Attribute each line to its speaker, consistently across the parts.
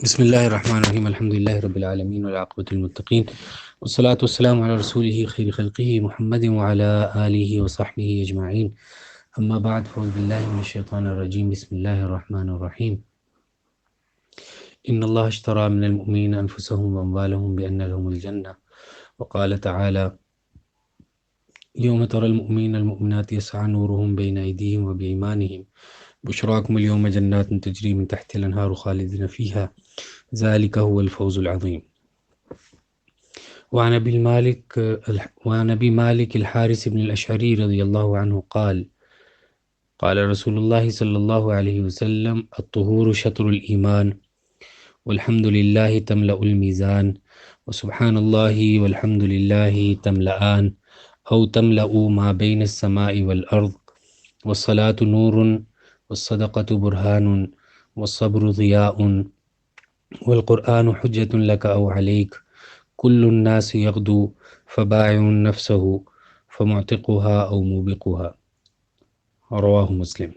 Speaker 1: بسم الله الرحمن الرحيم. الحمد لله رب العالمين والعاقبة للمتقين والصلاة والسلام على رسوله خير خلقه محمد وعلى آله وصحبه أجمعين. أما بعد، فأعوذ بالله من الشيطان الرجيم. بسم الله الرحمن الرحيم. إن الله اشترى من المؤمنين أنفسهم وأموالهم بأن لهم الجنة، وقال تعالى: يوم ترى المؤمنين المؤمنات يسعى نورهم بين أيديهم وبأيمانهم بشراكم اليوم جنات تجري من تحت الأنهار خالدين فيها ذلك هو الفوز العظيم. وعن أبي مالك الحارث بن الأشعري رضي الله عنه قال: قال رسول الله صلى الله عليه وسلم: الطهور شطر الإيمان، والحمد لله تملأ الميزان، وسبحان الله والحمد لله تملأان أو تملأ ما بين السماء والأرض، والصلاة نور، والصدقة برهان، والصبر ضياء، والقرآن حجة لك أو عليك، كل الناس يغدو فبائع نفسه فمعتقها أو موبقها. رواه مسلم.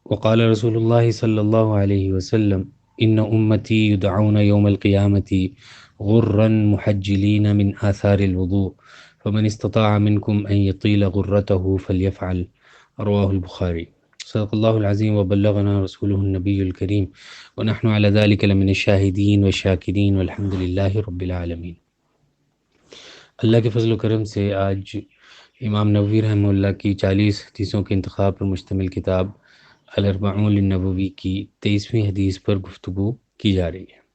Speaker 1: وقال رسول الله صلى الله عليه وسلم: إن أمتي يدعون يوم القيامة غرا محجلين من آثار الوضوء، فمن استطاع منكم أن يطيل غرته فليفعل. رواه البخاري. صدق الله العظيم وبلغنا رسوله النبي الكريم، ونحن على ذلك لمن الشاهدين والشاكرين والحمد لله رب العالمین۔ اللہ کے فضل و کرم سے آج امام نووی رحمہ اللہ کی 40 حدیثوں کے انتخاب پر مشتمل کتاب الاربعون النووی کی 23ویں حدیث پر گفتگو کی جا رہی ہے۔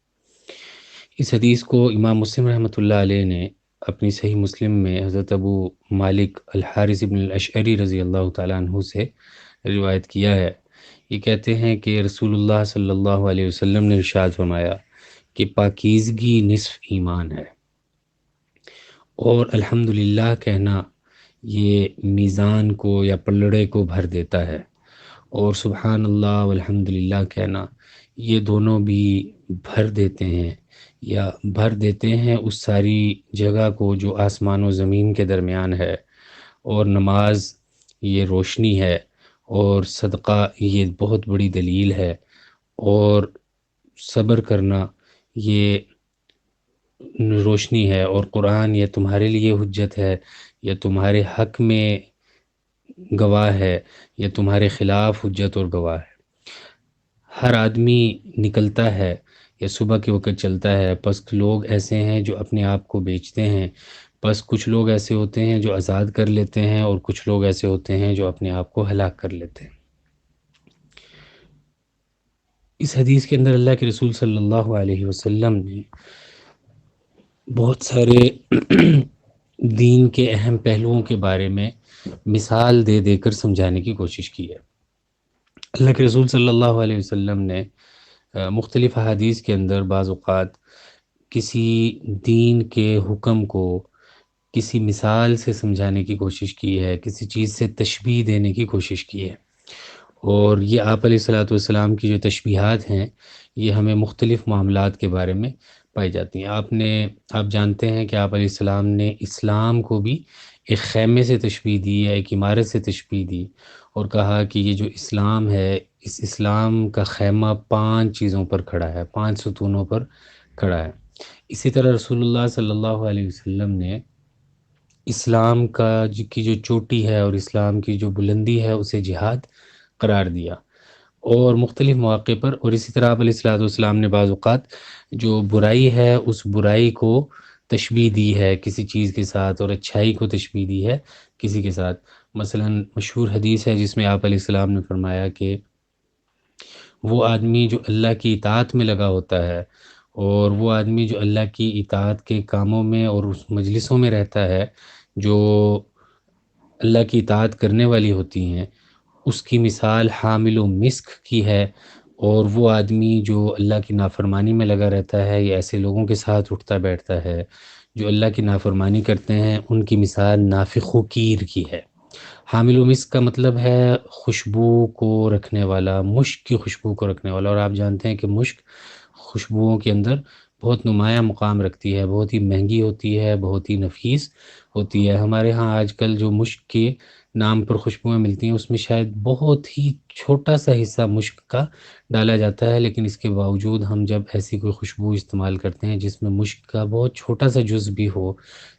Speaker 1: اس حدیث کو امام مسلم رحمۃ اللہ علیہ نے اپنی صحیح مسلم میں حضرت ابو مالک الحارث بن الاشعری رضی اللہ تعالیٰ عنہ سے روایت کیا ہے۔ یہ کہتے ہیں کہ رسول اللہ صلی اللہ علیہ وسلم نے ارشاد فرمایا کہ پاکیزگی نصف ایمان ہے، اور الحمدللہ کہنا یہ میزان کو یا پلڑے کو بھر دیتا ہے، اور سبحان اللہ والحمدللہ کہنا یہ دونوں بھی بھر دیتے ہیں یا بھر دیتے ہیں اس ساری جگہ کو جو آسمان و زمین کے درمیان ہے، اور نماز یہ روشنی ہے، اور صدقہ یہ بہت بڑی دلیل ہے، اور صبر کرنا یہ روشنی ہے، اور قرآن یہ تمہارے لیے حجت ہے، یا تمہارے حق میں گواہ ہے، یا تمہارے خلاف حجت اور گواہ ہے۔ ہر آدمی نکلتا ہے یا صبح کے وقت چلتا ہے، پس لوگ ایسے ہیں جو اپنے آپ کو بیچتے ہیں، پس کچھ لوگ ایسے ہوتے ہیں جو آزاد کر لیتے ہیں، اور کچھ لوگ ایسے ہوتے ہیں جو اپنے آپ کو ہلاک کر لیتے ہیں۔ اس حدیث کے اندر اللہ کے رسول صلی اللہ علیہ وسلم نے بہت سارے دین کے اہم پہلوؤں کے بارے میں مثال دے دے کر سمجھانے کی کوشش کی ہے۔ اللہ کے رسول صلی اللہ علیہ وسلم نے مختلف احادیث کے اندر بعض اوقات کسی دین کے حکم کو کسی مثال سے سمجھانے کی کوشش کی ہے، کسی چیز سے تشبیہ دینے کی کوشش کی ہے، اور یہ آپ علیہ الصلوۃ والسلام کی جو تشبیہات ہیں یہ ہمیں مختلف معاملات کے بارے میں پائی جاتی ہیں۔ آپ جانتے ہیں کہ آپ علیہ السلام نے اسلام کو بھی ایک خیمے سے تشبیہ دی ہے، ایک عمارت سے تشبیہ دی، اور کہا کہ یہ جو اسلام ہے، اس اسلام کا خیمہ 5 چیزوں پر کھڑا ہے، 5 ستونوں پر کھڑا ہے۔ اسی طرح رسول اللہ صلی اللہ علیہ وسلم نے اسلام کی جو چوٹی ہے اور اسلام کی جو بلندی ہے اسے جہاد قرار دیا، اور مختلف مواقع پر، اور اسی طرح آپ علیہ الصلوۃ والسلام نے بعض اوقات جو برائی ہے اس برائی کو تشبیہ دی ہے کسی چیز کے ساتھ، اور اچھائی کو تشبیہ دی ہے کسی کے ساتھ۔ مثلا مشہور حدیث ہے جس میں آپ علیہ السلام نے فرمایا کہ وہ آدمی جو اللہ کی اطاعت میں لگا ہوتا ہے، اور وہ آدمی جو اللہ کی اطاعت کے کاموں میں اور اس مجلسوں میں رہتا ہے جو اللہ کی اطاعت کرنے والی ہوتی ہیں، اس کی مثال حامل و مسک کی ہے، اور وہ آدمی جو اللہ کی نافرمانی میں لگا رہتا ہے یا ایسے لوگوں کے ساتھ اٹھتا بیٹھتا ہے جو اللہ کی نافرمانی کرتے ہیں، ان کی مثال نافخ و کیر کی ہے۔ حامل و مسک کا مطلب ہے خوشبو کو رکھنے والا، مشک کی خوشبو کو رکھنے والا، اور آپ جانتے ہیں کہ مشک خوشبوؤں کے اندر بہت نمایاں مقام رکھتی ہے، بہت ہی مہنگی ہوتی ہے، بہت ہی نفیس ہوتی ہے۔ ہمارے ہاں آج کل جو مشک کے نام پر خوشبوئیں ملتی ہیں، اس میں شاید بہت ہی چھوٹا سا حصہ مشک کا ڈالا جاتا ہے، لیکن اس کے باوجود ہم جب ایسی کوئی خوشبو استعمال کرتے ہیں جس میں مشک کا بہت چھوٹا سا جز بھی ہو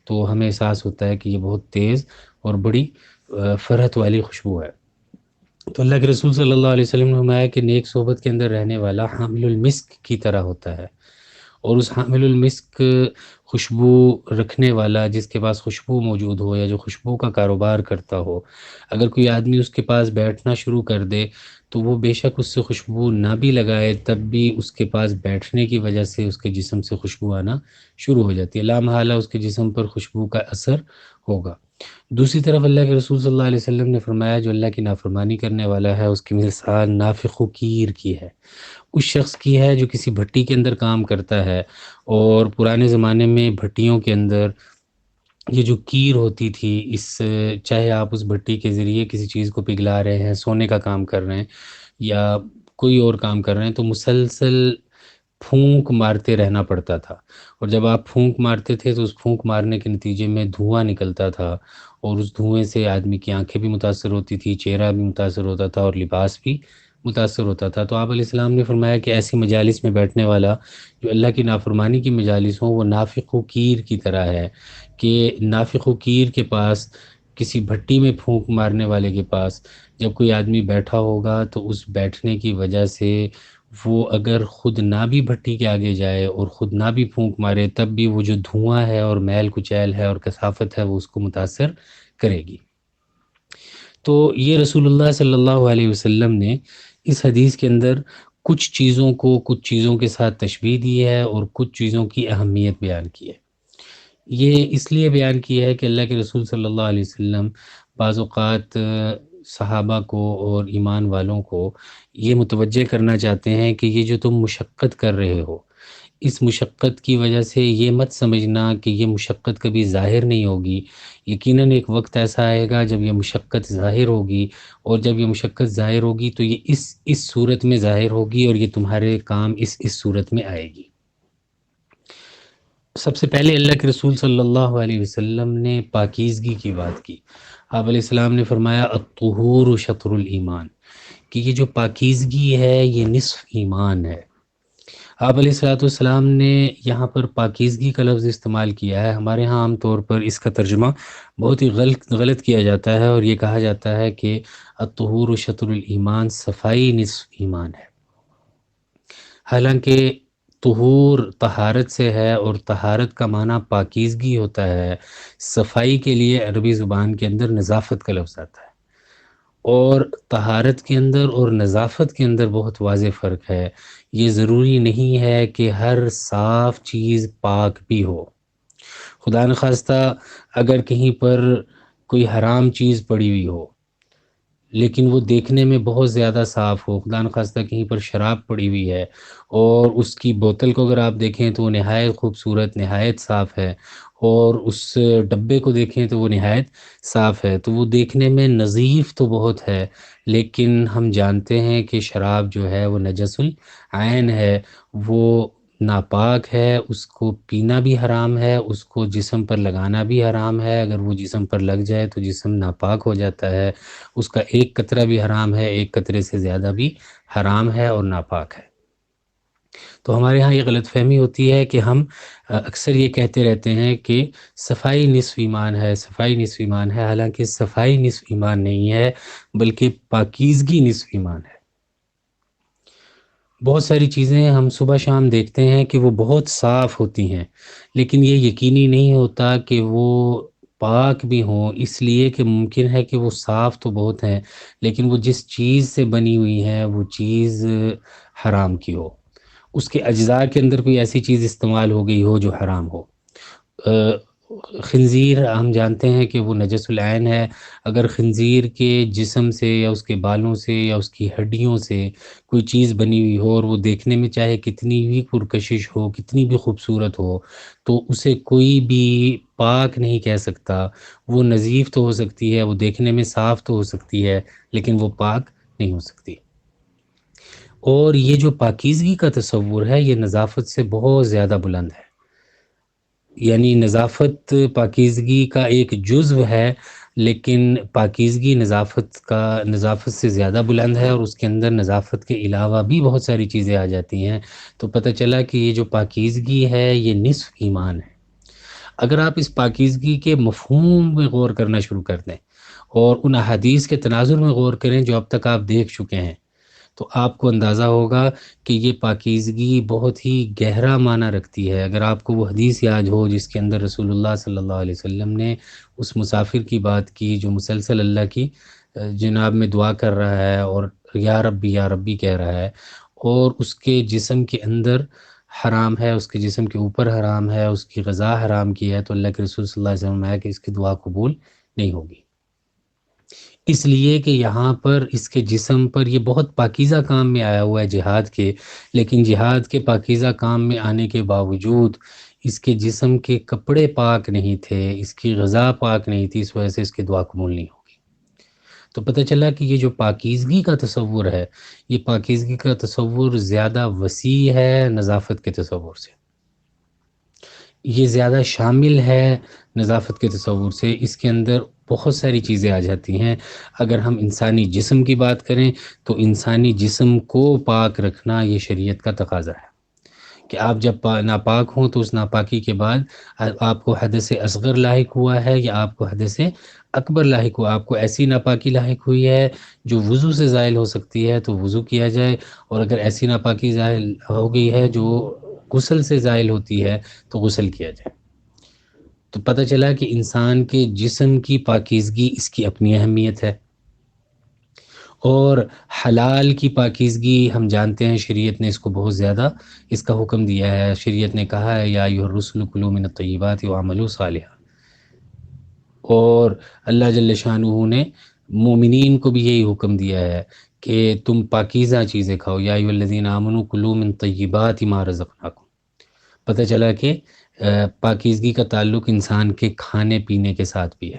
Speaker 1: تو ہمیں احساس ہوتا ہے کہ یہ بہت تیز اور بڑی فرحت والی خوشبو ہے۔ تو اللہ کے رسول صلی اللہ علیہ وسلم نے فرمایا کہ نیک صحبت کے اندر رہنے والا حامل المسک کی طرح ہوتا ہے، اور اس حامل المسک خوشبو رکھنے والا جس کے پاس خوشبو موجود ہو یا جو خوشبو کا کاروبار کرتا ہو، اگر کوئی آدمی اس کے پاس بیٹھنا شروع کر دے تو وہ بے شک اس سے خوشبو نہ بھی لگائے تب بھی اس کے پاس بیٹھنے کی وجہ سے اس کے جسم سے خوشبو آنا شروع ہو جاتی ہے، لا محالہ اس کے جسم پر خوشبو کا اثر ہوگا۔ دوسری طرف اللہ کے رسول صلی اللہ علیہ وسلم نے فرمایا جو اللہ کی نافرمانی کرنے والا ہے اس کی مثال نافخ و کیر کی ہے، اس شخص کی ہے جو کسی بھٹی کے اندر کام کرتا ہے، اور پرانے زمانے میں بھٹیوں کے اندر یہ جو کیر ہوتی تھی، چاہے آپ اس بھٹی کے ذریعے کسی چیز کو پگھلا رہے ہیں، سونے کا کام کر رہے ہیں یا کوئی اور کام کر رہے ہیں، تو مسلسل پھونک مارتے رہنا پڑتا تھا، اور جب آپ پھونک مارتے تھے تو اس پھونک مارنے کے نتیجے میں دھواں نکلتا تھا، اور اس دھوئیں سے آدمی کی آنکھیں بھی متاثر ہوتی تھی، چہرہ بھی متاثر ہوتا تھا، اور لباس بھی متاثر ہوتا تھا۔ تو آپ علیہ السلام نے فرمایا کہ ایسی مجالس میں بیٹھنے والا جو اللہ کی نافرمانی کی مجالس ہوں وہ نافخ و کیر کی طرح ہے، کہ نافخ و کیر کے پاس، کسی بھٹی میں پھونک مارنے والے کے پاس جب کوئی آدمی بیٹھا ہوگا تو اس بیٹھنے کی وجہ سے وہ اگر خود نہ بھی بھٹی کے آگے جائے اور خود نہ بھی پھونک مارے تب بھی وہ جو دھواں ہے اور میل کچیل ہے اور کثافت ہے وہ اس کو متاثر کرے گی۔ تو یہ رسول اللہ صلی اللہ علیہ وسلم نے اس حدیث کے اندر کچھ چیزوں کے ساتھ تشبیہ دی ہے اور کچھ چیزوں کی اہمیت بیان کی ہے۔ یہ اس لیے بیان کیا ہے کہ اللہ کے رسول صلی اللہ علیہ وسلم بعض اوقات صحابہ کو اور ایمان والوں کو یہ متوجہ کرنا چاہتے ہیں کہ یہ جو تم مشقت کر رہے ہو، اس مشقت کی وجہ سے یہ مت سمجھنا کہ یہ مشقت کبھی ظاہر نہیں ہوگی، یقیناً ایک وقت ایسا آئے گا جب یہ مشقت ظاہر ہوگی، اور جب یہ مشقت ظاہر ہوگی تو یہ اس صورت میں ظاہر ہوگی، اور یہ تمہارے کام اس صورت میں آئے گی۔ سب سے پہلے اللہ کے رسول صلی اللہ علیہ وسلم نے پاکیزگی کی بات کی۔ آپ علیہ السلام نے فرمایا الطہور شطر الایمان، کہ یہ جو پاکیزگی ہے یہ نصف ایمان ہے۔ آپ علیہ والسلام نے یہاں پر پاکیزگی کا لفظ استعمال کیا ہے، ہمارے ہاں عام طور پر اس کا ترجمہ بہت ہی غلط کیا جاتا ہے، اور یہ کہا جاتا ہے کہ الطہور شطر الایمان، صفائی نصف ایمان ہے، حالانکہ طہور طہارت سے ہے، اور طہارت کا معنی پاکیزگی ہوتا ہے۔ صفائی کے لیے عربی زبان کے اندر نظافت کا لفظ آتا ہے، اور طہارت کے اندر اور نظافت کے اندر بہت واضح فرق ہے۔ یہ ضروری نہیں ہے کہ ہر صاف چیز پاک بھی ہو۔ خدا نخواستہ اگر کہیں پر کوئی حرام چیز پڑی ہوئی ہو لیکن وہ دیکھنے میں بہت زیادہ صاف ہو، خدا نخواستہ کہیں پر شراب پڑی ہوئی ہے اور اس کی بوتل کو اگر آپ دیکھیں تو وہ نہایت خوبصورت، نہایت صاف ہے، اور اس ڈبے کو دیکھیں تو وہ نہایت صاف ہے، تو وہ دیکھنے میں نظیف تو بہت ہے، لیکن ہم جانتے ہیں کہ شراب جو ہے وہ نجس العین ہے، وہ ناپاک ہے، اس کو پینا بھی حرام ہے، اس کو جسم پر لگانا بھی حرام ہے، اگر وہ جسم پر لگ جائے تو جسم ناپاک ہو جاتا ہے، اس کا ایک قطرہ بھی حرام ہے، ایک قطرے سے زیادہ بھی حرام ہے اور ناپاک ہے۔ تو ہمارے ہاں یہ غلط فہمی ہوتی ہے کہ ہم اکثر یہ کہتے رہتے ہیں کہ صفائی نصف ایمان ہے، صفائی نصف ایمان ہے، حالانکہ صفائی نصف ایمان نہیں ہے بلکہ پاکیزگی نصف ایمان ہے۔ بہت ساری چیزیں ہم صبح شام دیکھتے ہیں کہ وہ بہت صاف ہوتی ہیں، لیکن یہ یقینی نہیں ہوتا کہ وہ پاک بھی ہوں، اس لیے کہ ممکن ہے کہ وہ صاف تو بہت ہیں لیکن وہ جس چیز سے بنی ہوئی ہے وہ چیز حرام کی ہو، اس کے اجزاء کے اندر کوئی ایسی چیز استعمال ہو گئی ہو جو حرام ہو۔ خنزیر ہم جانتے ہیں کہ وہ نجس العین ہے، اگر خنزیر کے جسم سے یا اس کے بالوں سے یا اس کی ہڈیوں سے کوئی چیز بنی ہوئی ہو اور وہ دیکھنے میں چاہے کتنی بھی پرکشش ہو، کتنی بھی خوبصورت ہو، تو اسے کوئی بھی پاک نہیں کہہ سکتا۔ وہ نظیف تو ہو سکتی ہے، وہ دیکھنے میں صاف تو ہو سکتی ہے، لیکن وہ پاک نہیں ہو سکتی۔ اور یہ جو پاکیزگی کا تصور ہے یہ نظافت سے بہت زیادہ بلند ہے، یعنی نظافت پاکیزگی کا ایک جزو ہے، لیکن پاکیزگی نظافت سے زیادہ بلند ہے، اور اس کے اندر نظافت کے علاوہ بھی بہت ساری چیزیں آ جاتی ہیں۔ تو پتہ چلا کہ یہ جو پاکیزگی ہے یہ نصف ایمان ہے۔ اگر آپ اس پاکیزگی کے مفہوم میں غور کرنا شروع کر دیں اور ان احادیث کے تناظر میں غور کریں جو اب تک آپ دیکھ چکے ہیں، تو آپ کو اندازہ ہوگا کہ یہ پاکیزگی بہت ہی گہرا معنی رکھتی ہے۔ اگر آپ کو وہ حدیث یاد ہو جس کے اندر رسول اللہ صلی اللہ علیہ وسلم نے اس مسافر کی بات کی جو مسلسل اللہ کی جناب میں دعا کر رہا ہے اور یا ربی کہہ رہا ہے، اور اس کے جسم کے اندر حرام ہے، اس کے جسم کے اوپر حرام ہے، اس کی غذا حرام کی ہے، تو اللہ کے رسول صلی اللہ علیہ وسلم نے کہ اس کی دعا قبول نہیں ہوگی، اس لیے کہ یہاں پر اس کے جسم پر یہ بہت پاکیزہ کام میں آیا ہوا ہے جہاد کے، لیکن جہاد کے پاکیزہ کام میں آنے کے باوجود اس کے جسم کے کپڑے پاک نہیں تھے، اس کی غذا پاک نہیں تھی، اس وجہ سے اس کی دعا قبول نہیں ہوگی۔ تو پتہ چلا کہ یہ جو پاکیزگی کا تصور ہے، یہ پاکیزگی کا تصور زیادہ وسیع ہے نظافت کے تصور سے، یہ زیادہ شامل ہے نظافت کے تصور سے، اس کے اندر بہت ساری چیزیں آ جاتی ہیں۔ اگر ہم انسانی جسم کی بات کریں تو انسانی جسم کو پاک رکھنا یہ شریعت کا تقاضا ہے کہ آپ جب ناپاک ہوں تو اس ناپاکی کے بعد آپ کو حدث اصغر لاحق ہوا ہے یا آپ کو حدث اکبر لاحق ہوا، آپ کو ایسی ناپاکی لاحق ہوئی ہے جو وضو سے زائل ہو سکتی ہے تو وضو کیا جائے، اور اگر ایسی ناپاکی زائل ہو گئی ہے جو غسل سے زائل ہوتی ہے تو غسل کیا جائے۔ تو پتہ چلا کہ انسان کے جسم کی پاکیزگی اس کی اپنی اہمیت ہے، اور حلال کی پاکیزگی ہم جانتے ہیں شریعت نے اس کو بہت زیادہ اس کا حکم دیا ہے۔ شریعت نے کہا ہے یا ایھا الرسل کلوا من الطیبات واعملوا صالحا، اور اللہ جل شانہ نے مومنین کو بھی یہی حکم دیا ہے کہ تم پاکیزہ چیزیں کھاؤ، یا ایھا الذین آمنوا کلوا من طیبات ما رزقناکم۔ پتہ چلا کہ پاکیزگی کا تعلق انسان کے کھانے پینے کے ساتھ بھی ہے،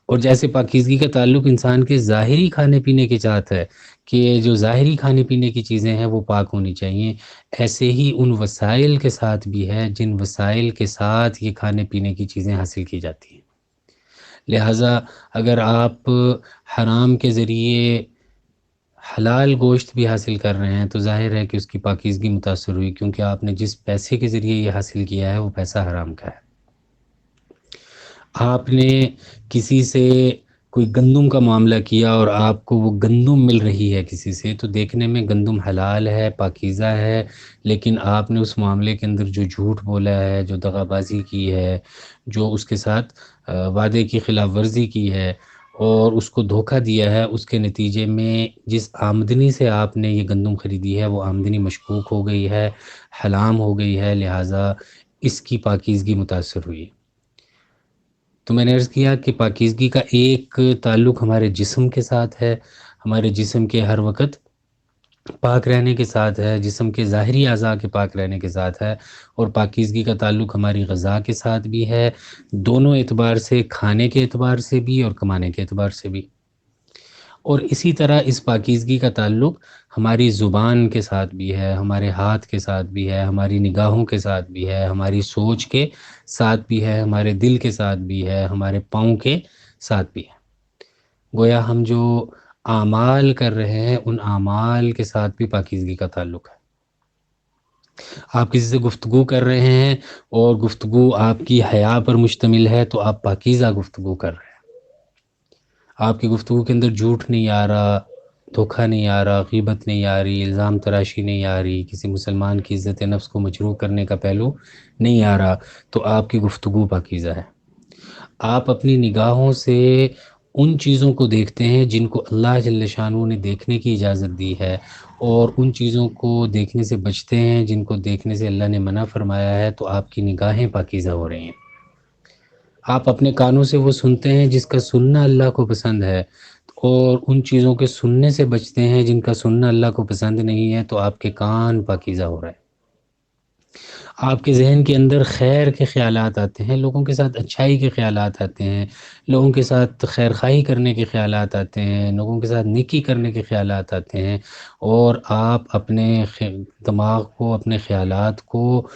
Speaker 1: اور جیسے پاکیزگی کا تعلق انسان کے ظاہری کھانے پینے کے ساتھ ہے کہ جو ظاہری کھانے پینے کی چیزیں ہیں وہ پاک ہونی چاہیے، ایسے ہی ان وسائل کے ساتھ بھی ہے جن وسائل کے ساتھ یہ کھانے پینے کی چیزیں حاصل کی جاتی ہیں۔ لہٰذا اگر آپ حرام کے ذریعے حلال گوشت بھی حاصل کر رہے ہیں تو ظاہر ہے کہ اس کی پاکیزگی متاثر ہوئی، کیونکہ آپ نے جس پیسے کے ذریعے یہ حاصل کیا ہے وہ پیسہ حرام کا ہے۔ آپ نے کسی سے کوئی گندم کا معاملہ کیا اور آپ کو وہ گندم مل رہی ہے کسی سے، تو دیکھنے میں گندم حلال ہے، پاکیزہ ہے، لیکن آپ نے اس معاملے کے اندر جو جھوٹ بولا ہے، جو دغا بازی کی ہے، جو اس کے ساتھ وعدے کی خلاف ورزی کی ہے اور اس کو دھوکہ دیا ہے، اس کے نتیجے میں جس آمدنی سے آپ نے یہ گندم خریدی ہے وہ آمدنی مشکوک ہو گئی ہے، حرام ہو گئی ہے، لہٰذا اس کی پاکیزگی متاثر ہوئی۔ تو میں نے عرض کیا کہ پاکیزگی کا ایک تعلق ہمارے جسم کے ساتھ ہے، ہمارے جسم کے ہر وقت پاک رہنے کے ساتھ ہے، جسم کے ظاہری اعضاء کے پاک رہنے کے ساتھ ہے، اور پاکیزگی کا تعلق ہماری غذا کے ساتھ بھی ہے، دونوں اعتبار سے، کھانے کے اعتبار سے بھی اور کمانے کے اعتبار سے بھی۔ اور اسی طرح اس پاکیزگی کا تعلق ہماری زبان کے ساتھ بھی ہے، ہمارے ہاتھ کے ساتھ بھی ہے، ہماری نگاہوں کے ساتھ بھی ہے، ہماری سوچ کے ساتھ بھی ہے، ہمارے دل کے ساتھ بھی ہے، ہمارے پاؤں کے ساتھ بھی ہے۔ گویا ہم جو اعمال کر رہے ہیں ان اعمال کے ساتھ بھی پاکیزگی کا تعلق ہے۔ آپ کسی سے گفتگو کر رہے ہیں اور گفتگو آپ کی حیا پر مشتمل ہے تو آپ پاکیزہ گفتگو کر رہے ہیں، آپ کی گفتگو کے اندر جھوٹ نہیں آ رہا، دھوکہ نہیں آ رہا، غیبت نہیں آ رہی، الزام تراشی نہیں آ رہی، کسی مسلمان کی عزت نفس کو مجروح کرنے کا پہلو نہیں آ رہا، تو آپ کی گفتگو پاکیزہ ہے۔ آپ اپنی نگاہوں سے ان چیزوں کو دیکھتے ہیں جن کو اللہ جل شانہ نے دیکھنے کی اجازت دی ہے، اور ان چیزوں کو دیکھنے سے بچتے ہیں جن کو دیکھنے سے اللہ نے منع فرمایا ہے، تو آپ کی نگاہیں پاکیزہ ہو رہی ہیں۔ آپ اپنے کانوں سے وہ سنتے ہیں جس کا سننا اللہ کو پسند ہے، اور ان چیزوں کے سننے سے بچتے ہیں جن کا سننا اللہ کو پسند نہیں ہے، تو آپ کے کان پاکیزہ ہو رہے ہیں۔ آپ کے ذہن کے اندر خیر کے خیالات آتے ہیں، لوگوں کے ساتھ اچھائی کے خیالات آتے ہیں، لوگوں کے ساتھ خیر خواہی کرنے کے خیالات آتے ہیں، لوگوں کے ساتھ نیکی کرنے کے خیالات آتے ہیں، اور آپ اپنے دماغ کو، اپنے خیالات کو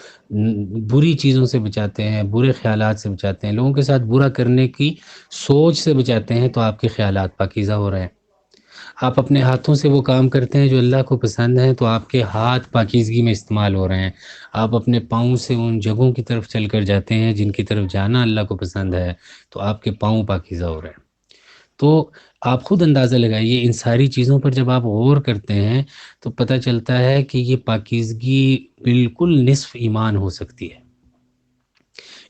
Speaker 1: بری چیزوں سے بچاتے ہیں، برے خیالات سے بچاتے ہیں، لوگوں کے ساتھ برا کرنے کی سوچ سے بچاتے ہیں، تو آپ کے خیالات پاکیزہ ہو رہے ہیں۔ آپ اپنے ہاتھوں سے وہ کام کرتے ہیں جو اللہ کو پسند ہے، تو آپ کے ہاتھ پاکیزگی میں استعمال ہو رہے ہیں۔ آپ اپنے پاؤں سے ان جگہوں کی طرف چل کر جاتے ہیں جن کی طرف جانا اللہ کو پسند ہے، تو آپ کے پاؤں پاکیزہ ہو رہے ہیں۔ تو آپ خود اندازہ لگائیے، ان ساری چیزوں پر جب آپ غور کرتے ہیں تو پتہ چلتا ہے کہ یہ پاکیزگی بالکل نصف ایمان ہو سکتی ہے۔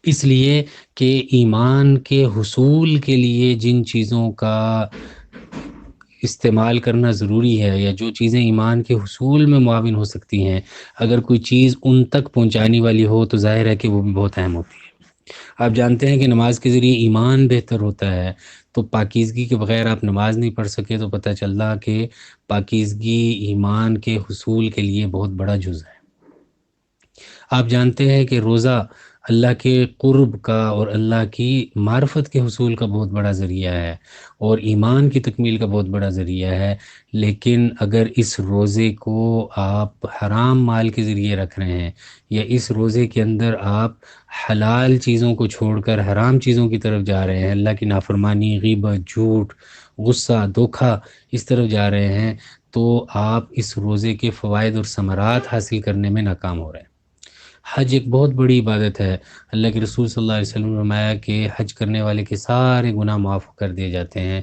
Speaker 1: اس لیے کہ ایمان کے حصول کے لیے جن چیزوں کا استعمال کرنا ضروری ہے، یا جو چیزیں ایمان کے حصول میں معاون ہو سکتی ہیں، اگر کوئی چیز ان تک پہنچانے والی ہو تو ظاہر ہے کہ وہ بھی بہت اہم ہوتی ہے۔ آپ جانتے ہیں کہ نماز کے ذریعے ایمان بہتر ہوتا ہے، تو پاکیزگی کے بغیر آپ نماز نہیں پڑھ سکے، تو پتہ چلا کہ پاکیزگی ایمان کے حصول کے لیے بہت بڑا جز ہے۔ آپ جانتے ہیں کہ روزہ اللہ کے قرب کا اور اللہ کی معرفت کے حصول کا بہت بڑا ذریعہ ہے، اور ایمان کی تکمیل کا بہت بڑا ذریعہ ہے، لیکن اگر اس روزے کو آپ حرام مال کے ذریعے رکھ رہے ہیں، یا اس روزے کے اندر آپ حلال چیزوں کو چھوڑ کر حرام چیزوں کی طرف جا رہے ہیں، اللہ کی نافرمانی، غیبت، جھوٹ، غصہ، دھوکہ، اس طرف جا رہے ہیں، تو آپ اس روزے کے فوائد اور ثمرات حاصل کرنے میں ناکام ہو رہے ہیں۔ حج ایک بہت بڑی عبادت ہے۔ اللہ کے رسول صلی اللہ علیہ وسلم نے فرمایا کہ حج کرنے والے کے سارے گناہ معاف کر دیے جاتے ہیں،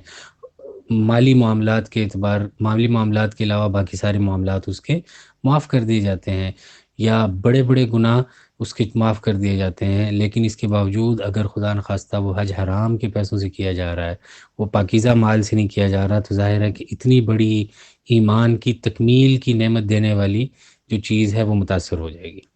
Speaker 1: مالی معاملات کے اعتبار، مالی معاملات کے علاوہ باقی سارے معاملات اس کے معاف کر دیے جاتے ہیں، یا بڑے بڑے گناہ اس کے معاف کر دیے جاتے ہیں۔ لیکن اس کے باوجود اگر خدا نخواستہ وہ حج حرام کے پیسوں سے کیا جا رہا ہے، وہ پاکیزہ مال سے نہیں کیا جا رہا، تو ظاہر ہے کہ اتنی بڑی ایمان کی تکمیل کی نعمت دینے والی جو چیز ہے وہ متاثر ہو جائے گی۔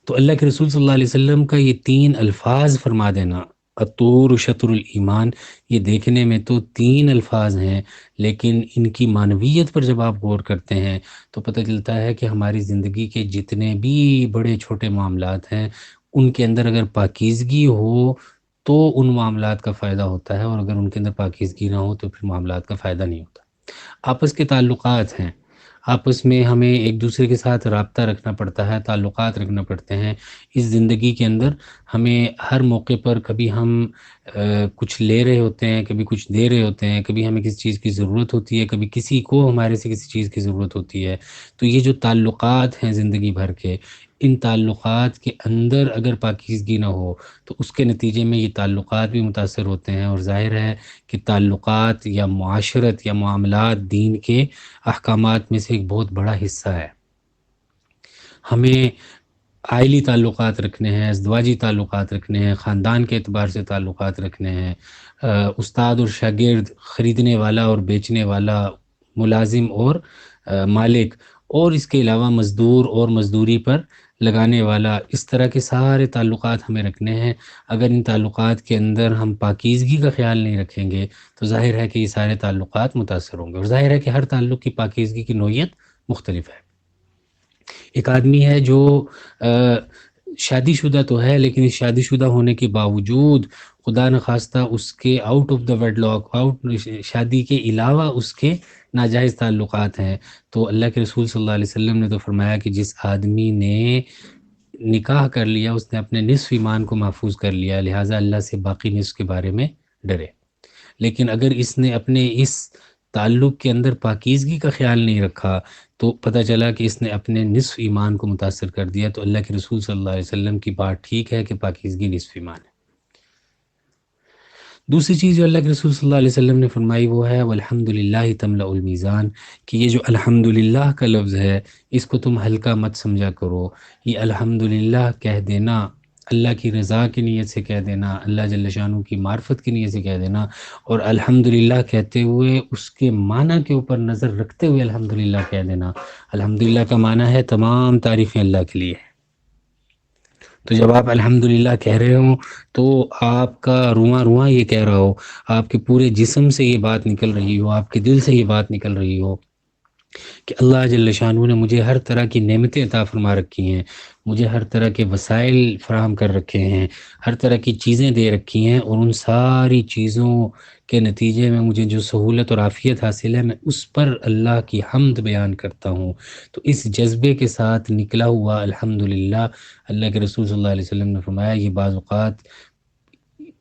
Speaker 1: تو اللہ کے رسول صلی اللہ علیہ وسلم کا یہ 3 الفاظ فرما دینا، الطور شطر الایمان، یہ دیکھنے میں تو 3 الفاظ ہیں، لیکن ان کی معنویت پر جب آپ غور کرتے ہیں تو پتہ چلتا ہے کہ ہماری زندگی کے جتنے بھی بڑے چھوٹے معاملات ہیں، ان کے اندر اگر پاکیزگی ہو تو ان معاملات کا فائدہ ہوتا ہے، اور اگر ان کے اندر پاکیزگی نہ ہو تو پھر معاملات کا فائدہ نہیں ہوتا۔ آپس کے تعلقات ہیں، آپس میں ہمیں ایک دوسرے کے ساتھ رابطہ رکھنا پڑتا ہے، تعلقات رکھنا پڑتے ہیں۔ اس زندگی کے اندر ہمیں ہر موقع پر کبھی ہم کچھ لے رہے ہوتے ہیں، کبھی کچھ دے رہے ہوتے ہیں، کبھی ہمیں کسی چیز کی ضرورت ہوتی ہے، کبھی کسی کو ہمارے سے کسی چیز کی ضرورت ہوتی ہے۔ تو یہ جو تعلقات ہیں زندگی بھر کے، ان تعلقات کے اندر اگر پاکیزگی نہ ہو تو اس کے نتیجے میں یہ تعلقات بھی متاثر ہوتے ہیں، اور ظاہر ہے کہ تعلقات یا معاشرت یا معاملات دین کے احکامات میں سے ایک بہت بڑا حصہ ہے۔ ہمیں عائلی تعلقات رکھنے ہیں، ازدواجی تعلقات رکھنے ہیں، خاندان کے اعتبار سے تعلقات رکھنے ہیں، استاد اور شاگرد، خریدنے والا اور بیچنے والا، ملازم اور مالک، اور اس کے علاوہ مزدور اور مزدوری پر لگانے والا، اس طرح کے سارے تعلقات ہمیں رکھنے ہیں۔ اگر ان تعلقات کے اندر ہم پاکیزگی کا خیال نہیں رکھیں گے تو ظاہر ہے کہ یہ سارے تعلقات متاثر ہوں گے، اور ظاہر ہے کہ ہر تعلق کی پاکیزگی کی نوعیت مختلف ہے۔ ایک آدمی ہے جو شادی شدہ تو ہے، لیکن اس شادی شدہ ہونے کے باوجود خدا نخواستہ اس کے out of the wedlock, شادی کے علاوہ اس کے ناجائز تعلقات ہیں، تو اللہ کے رسول صلی اللہ علیہ وسلم نے تو فرمایا کہ جس آدمی نے نکاح کر لیا اس نے اپنے نصف ایمان کو محفوظ کر لیا، لہٰذا اللہ سے باقی نصف کے بارے میں ڈرے۔ لیکن اگر اس نے اپنے اس تعلق کے اندر پاکیزگی کا خیال نہیں رکھا تو پتہ چلا کہ اس نے اپنے نصف ایمان کو متاثر کر دیا۔ تو اللہ کے رسول صلی اللہ علیہ وسلم کی بات ٹھیک ہے کہ پاکیزگی نصف ایمان ہے۔ دوسری چیز جو اللہ کے رسول صلی اللہ علیہ وسلم نے فرمائی وہ ہے والحمدللہ تملأ المیزان، کہ یہ جو الحمدللہ کا لفظ ہے اس کو تم ہلکا مت سمجھا کرو۔ یہ الحمدللہ کہہ دینا، اللہ کی رضا کی نیت سے کہہ دینا، اللہ جل شانہ کی معرفت کی نیت سے کہہ دینا، اور الحمدللہ کہتے ہوئے اس کے معنی کے اوپر نظر رکھتے ہوئے الحمدللہ کہہ دینا۔ الحمدللہ کا معنی ہے تمام تعریفیں اللہ کے لیے۔ تو جب آپ الحمدللہ کہہ رہے ہوں تو آپ کا رواں رواں یہ کہہ رہا ہو، آپ کے پورے جسم سے یہ بات نکل رہی ہو، آپ کے دل سے یہ بات نکل رہی ہو کہ اللہ جل شانہ نے مجھے ہر طرح کی نعمتیں عطا فرما رکھی ہیں، مجھے ہر طرح کے وسائل فراہم کر رکھے ہیں، ہر طرح کی چیزیں دے رکھی ہیں، اور ان ساری چیزوں کے نتیجے میں مجھے جو سہولت اور عافیت حاصل ہے، میں اس پر اللہ کی حمد بیان کرتا ہوں۔ تو اس جذبے کے ساتھ نکلا ہوا الحمدللہ، اللہ کے رسول صلی اللہ علیہ وسلم نے فرمایا یہ بعض اوقات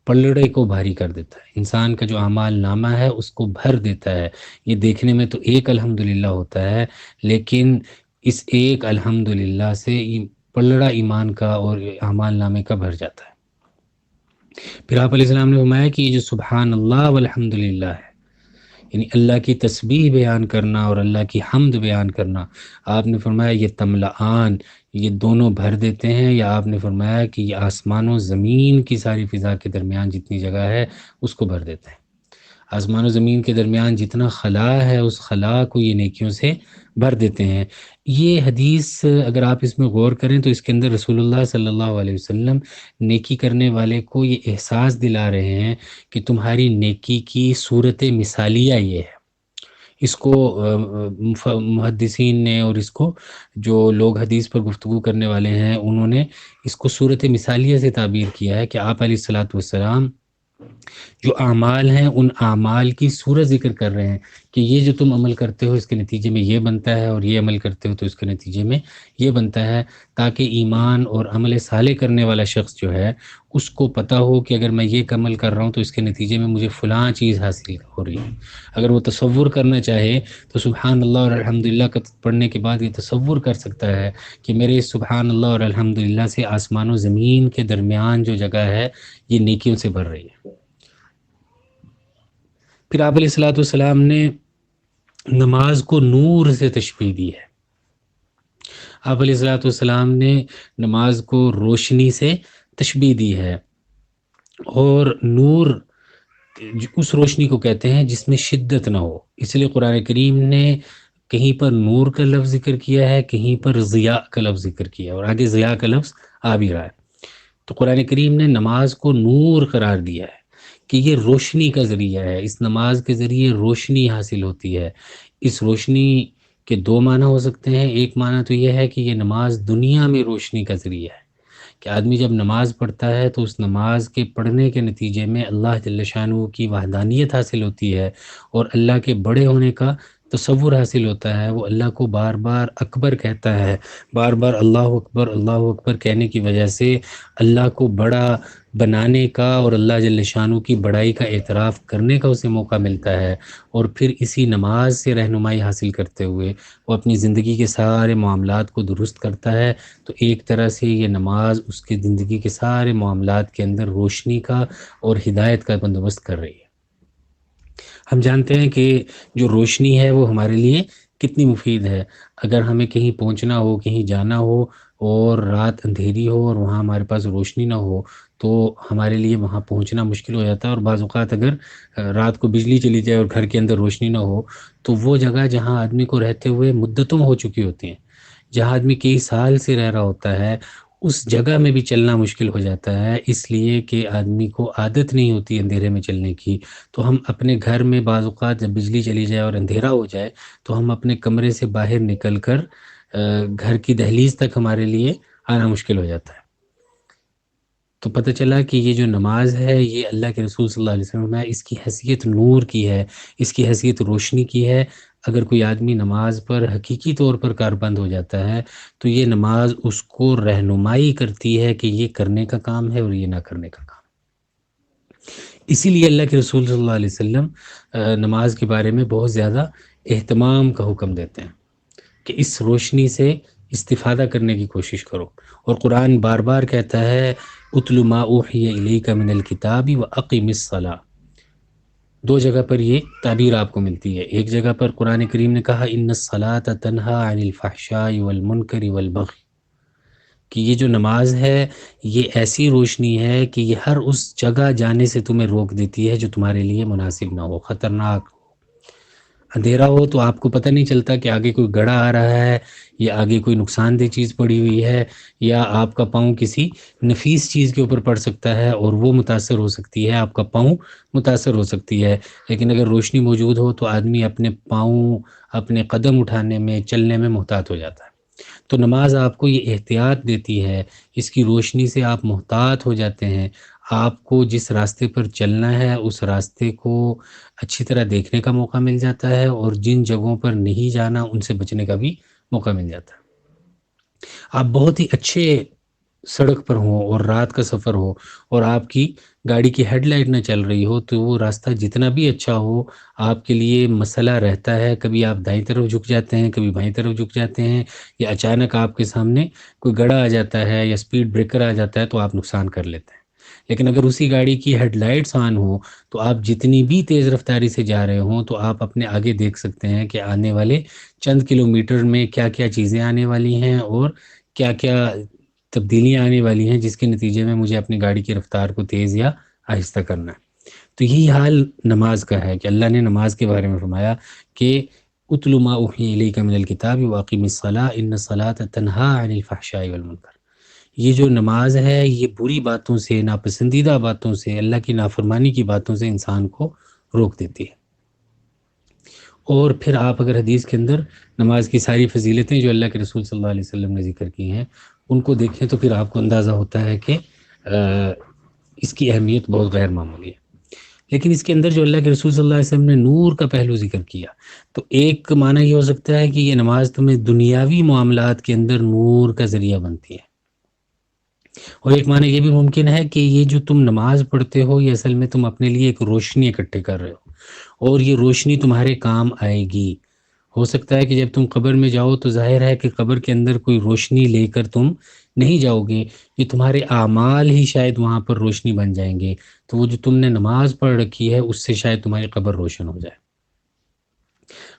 Speaker 1: پلڑے کو بھاری کر دیتا ہے، انسان کا جو اعمال نامہ ہے اس کو بھر دیتا ہے۔ یہ دیکھنے میں تو ایک الحمدللہ ہوتا ہے، لیکن اس ایک الحمدللہ سے پلڑا ایمان کا اور اعمال نامے کا بھر جاتا ہے۔ پھر آپ علیہ السلام نے فرمایا کہ یہ جو سبحان اللہ والحمدللہ ہے، یعنی اللہ کی تسبیح بیان کرنا اور اللہ کی حمد بیان کرنا، آپ نے فرمایا یہ تملآن، یہ دونوں بھر دیتے ہیں، یا آپ نے فرمایا کہ یہ آسمان و زمین کی ساری فضا کے درمیان جتنی جگہ ہے اس کو بھر دیتے ہیں۔ آسمان و زمین کے درمیان جتنا خلا ہے اس خلا کو یہ نیکیوں سے بھر دیتے ہیں۔ یہ حدیث اگر آپ اس میں غور کریں تو اس کے اندر رسول اللہ صلی اللہ علیہ وسلم نیکی کرنے والے کو یہ احساس دلا رہے ہیں کہ تمہاری نیکی کی صورت مثالیہ یہ ہے۔ اس کو محدثین نے اور اس کو جو لوگ حدیث پر گفتگو کرنے والے ہیں انہوں نے اس کو صورت مثالیہ سے تعبیر کیا ہے کہ آپ علیہ الصلاۃ والسلام جو اعمال ہیں ان اعمال کی صورت ذکر کر رہے ہیں کہ یہ جو تم عمل کرتے ہو اس کے نتیجے میں یہ بنتا ہے، اور یہ عمل کرتے ہو تو اس کے نتیجے میں یہ بنتا ہے، تاکہ ایمان اور عمل صالح کرنے والا شخص جو ہے اس کو پتہ ہو کہ اگر میں یہ عمل کر رہا ہوں تو اس کے نتیجے میں مجھے فلاں چیز حاصل ہو رہی ہے۔ اگر وہ تصور کرنا چاہے تو سبحان اللہ اور الحمدللہ کا پڑھنے کے بعد یہ تصور کر سکتا ہے کہ میرے اس سبحان اللہ اور الحمدللہ سے آسمان و زمین کے درمیان جو جگہ ہے یہ نیکیوں سے بھر رہی ہے۔ پھر آپ علیہ الصلوۃ والسلام نے نماز کو نور سے تشبیہ دی ہے۔ آپ علیہ الصلوۃ والسلام نے نماز کو روشنی سے تشبیہ دی ہے، اور نور اس روشنی کو کہتے ہیں جس میں شدت نہ ہو، اس لیے قرآن کریم نے کہیں پر نور کا لفظ ذکر کیا ہے، کہیں پر ضیاء کا لفظ ذکر کیا ہے، اور آگے ضیاء کا لفظ آ بھی رہا ہے۔ تو قرآن کریم نے نماز کو نور قرار دیا ہے کہ یہ روشنی کا ذریعہ ہے، اس نماز کے ذریعے روشنی حاصل ہوتی ہے۔ اس روشنی کے دو معنی ہو سکتے ہیں، ایک معنی تو یہ ہے کہ یہ نماز دنیا میں روشنی کا ذریعہ ہے، کہ آدمی جب نماز پڑھتا ہے تو اس نماز کے پڑھنے کے نتیجے میں اللہ جل شانہ کی وحدانیت حاصل ہوتی ہے، اور اللہ کے بڑے ہونے کا تصور حاصل ہوتا ہے۔ وہ اللہ کو بار بار اکبر کہتا ہے، بار بار اللہ اکبر کہنے کی وجہ سے اللہ کو بڑا بنانے کا اور اللہ جل شانہ کی بڑائی کا اعتراف کرنے کا اسے موقع ملتا ہے، اور پھر اسی نماز سے رہنمائی حاصل کرتے ہوئے وہ اپنی زندگی کے سارے معاملات کو درست کرتا ہے۔ تو ایک طرح سے یہ نماز اس کی زندگی کے سارے معاملات کے اندر روشنی کا اور ہدایت کا بندوبست کر رہی ہے۔ ہم جانتے ہیں کہ جو روشنی ہے وہ ہمارے لیے کتنی مفید ہے۔ اگر ہمیں کہیں پہنچنا ہو، کہیں جانا ہو، اور رات اندھیری ہو اور وہاں ہمارے پاس روشنی نہ ہو تو ہمارے لیے وہاں پہنچنا مشکل ہو جاتا ہے، اور بعض اوقات اگر رات کو بجلی چلی جائے اور گھر کے اندر روشنی نہ ہو تو وہ جگہ جہاں آدمی کو رہتے ہوئے مدتوں ہو چکی ہوتی ہیں، جہاں آدمی کئی سال سے رہ رہا ہوتا ہے، اس جگہ میں بھی چلنا مشکل ہو جاتا ہے، اس لیے کہ آدمی کو عادت نہیں ہوتی اندھیرے میں چلنے کی۔ تو ہم اپنے گھر میں بعض اوقات جب بجلی چلی جائے اور اندھیرا ہو جائے تو ہم اپنے کمرے سے باہر نکل کر گھر کی دہلیز تک ہمارے لیے آنا مشکل ہو جاتا ہے۔ تو پتہ چلا کہ یہ جو نماز ہے یہ اللہ کے رسول صلی اللہ علیہ وسلم نے اس کی حیثیت نور کی ہے، اس کی حیثیت روشنی کی ہے۔ اگر کوئی آدمی نماز پر حقیقی طور پر کاربند ہو جاتا ہے تو یہ نماز اس کو رہنمائی کرتی ہے کہ یہ کرنے کا کام ہے اور یہ نہ کرنے کا کام۔ اسی لیے اللہ کے رسول صلی اللہ علیہ وسلم نماز کے بارے میں بہت زیادہ اہتمام کا حکم دیتے ہیں کہ اس روشنی سے استفادہ کرنے کی کوشش کرو، اور قرآن بار بار کہتا ہے اتل ما اوحی الیک من الکتاب واقم الصلاۃ۔ دو جگہ پر یہ تعبیر آپ کو ملتی ہے۔ ایک جگہ پر قرآن کریم نے کہا ان الصلاۃ تنہی عن الفحشاء والمنکر والبغی، کہ یہ جو نماز ہے یہ ایسی روشنی ہے کہ یہ ہر اس جگہ جانے سے تمہیں روک دیتی ہے جو تمہارے لیے مناسب نہ ہو، خطرناک ہو۔ اندھیرا ہو تو آپ کو پتہ نہیں چلتا کہ آگے کوئی گڑھا آ رہا ہے یا آگے کوئی نقصان دہ چیز پڑی ہوئی ہے، یا آپ کا پاؤں کسی نفیس چیز کے اوپر پڑ سکتا ہے اور وہ متاثر ہو سکتی ہے، آپ کا پاؤں متاثر ہو سکتی ہے۔ لیکن اگر روشنی موجود ہو تو آدمی اپنے پاؤں، اپنے قدم اٹھانے میں، چلنے میں محتاط ہو جاتا ہے۔ تو نماز آپ کو یہ احتیاط دیتی ہے، اس کی روشنی سے آپ محتاط ہو جاتے ہیں، آپ کو جس راستے پر چلنا ہے اس راستے کو اچھی طرح دیکھنے کا موقع مل جاتا ہے، اور جن جگہوں پر نہیں جانا ان سے بچنے کا بھی موقع مل جاتا ہے۔ آپ بہت ہی اچھے سڑک پر ہوں اور رات کا سفر ہو اور آپ کی گاڑی کی ہیڈ لائٹ نہ چل رہی ہو، تو وہ راستہ جتنا بھی اچھا ہو آپ کے لیے مسئلہ رہتا ہے۔ کبھی آپ دائیں طرف جھک جاتے ہیں، کبھی بائیں طرف جھک جاتے ہیں، یا اچانک آپ کے سامنے کوئی گڑھا آ جاتا ہے یا اسپیڈ بریکر آ جاتا ہے تو آپ نقصان کر لیتے ہیں۔ لیکن اگر اسی گاڑی کی ہیڈ لائٹس آن ہوں تو آپ جتنی بھی تیز رفتاری سے جا رہے ہوں تو آپ اپنے آگے دیکھ سکتے ہیں کہ آنے والے چند کلومیٹر میں کیا کیا چیزیں آنے والی ہیں اور کیا کیا تبدیلیاں آنے والی ہیں، جس کے نتیجے میں مجھے اپنی گاڑی کی رفتار کو تیز یا آہستہ کرنا ہے۔ تو یہی حال نماز کا ہے کہ اللہ نے نماز کے بارے میں فرمایا کہ اتل ما اوحی الیک من الکتاب واقم الصلاۃ ان الصلاۃ تنہی عن الفحشاء والمنکر۔ یہ جو نماز ہے یہ بری باتوں سے، ناپسندیدہ باتوں سے، اللہ کی نافرمانی کی باتوں سے انسان کو روک دیتی ہے۔ اور پھر آپ اگر حدیث کے اندر نماز کی ساری فضیلتیں جو اللہ کے رسول صلی اللہ علیہ وسلم نے ذکر کی ہیں ان کو دیکھیں تو پھر آپ کو اندازہ ہوتا ہے کہ اس کی اہمیت بہت غیر معمولی ہے۔ لیکن اس کے اندر جو اللہ کے رسول صلی اللہ علیہ وسلم نے نور کا پہلو ذکر کیا، تو ایک معنی یہ ہو سکتا ہے کہ یہ نماز تمہیں دنیاوی معاملات کے اندر نور کا ذریعہ بنتی ہے، اور ایک معنی یہ بھی ممکن ہے کہ یہ جو تم نماز پڑھتے ہو یہ اصل میں تم اپنے لیے ایک روشنی اکٹھے کر رہے ہو، اور یہ روشنی تمہارے کام آئے گی۔ ہو سکتا ہے کہ جب تم قبر میں جاؤ تو ظاہر ہے کہ قبر کے اندر کوئی روشنی لے کر تم نہیں جاؤ گے، یہ تمہارے اعمال ہی شاید وہاں پر روشنی بن جائیں گے۔ تو وہ جو تم نے نماز پڑھ رکھی ہے اس سے شاید تمہاری قبر روشن ہو جائے۔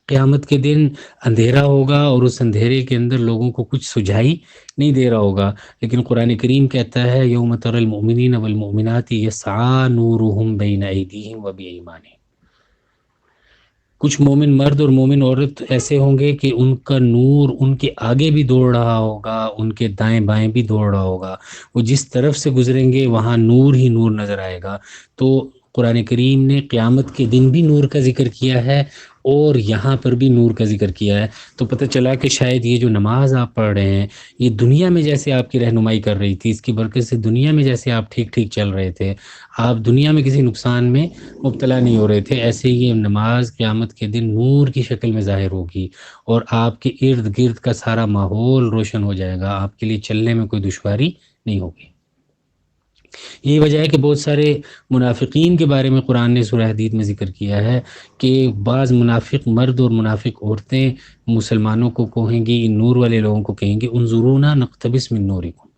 Speaker 1: قیامت کے دن اندھیرا ہوگا اور اس اندھیرے کے اندر لوگوں کو کچھ سجھائی نہیں دے رہا ہوگا، لیکن قرآن کریم کہتا ہے یوم تری المؤمنین والمؤمنات یسعی نورہم بین ایدیہم وبایمانہم۔ کچھ مومن مرد اور مومن عورت ایسے ہوں گے کہ ان کا نور ان کے آگے بھی دوڑ رہا ہوگا، ان کے دائیں بائیں بھی دوڑ رہا ہوگا، وہ جس طرف سے گزریں گے وہاں نور ہی نور نظر آئے گا۔ تو قرآن کریم نے قیامت کے دن بھی نور کا ذکر کیا ہے اور یہاں پر بھی نور کا ذکر کیا ہے، تو پتہ چلا کہ شاید یہ جو نماز آپ پڑھ رہے ہیں یہ دنیا میں جیسے آپ کی رہنمائی کر رہی تھی، اس کی برکت سے دنیا میں جیسے آپ ٹھیک ٹھیک چل رہے تھے، آپ دنیا میں کسی نقصان میں مبتلا نہیں ہو رہے تھے، ایسے ہی یہ نماز قیامت کے دن نور کی شکل میں ظاہر ہوگی اور آپ کے ارد گرد کا سارا ماحول روشن ہو جائے گا، آپ کے لیے چلنے میں کوئی دشواری نہیں ہوگی۔ یہی وجہ ہے کہ بہت سارے منافقین کے بارے میں قرآن نے سورہ حدید میں ذکر کیا ہے کہ بعض منافق مرد اور منافق عورتیں مسلمانوں کو کہیں گی، ان نور والے لوگوں کو کہیں گی انظرونا نقتبس من نورکم،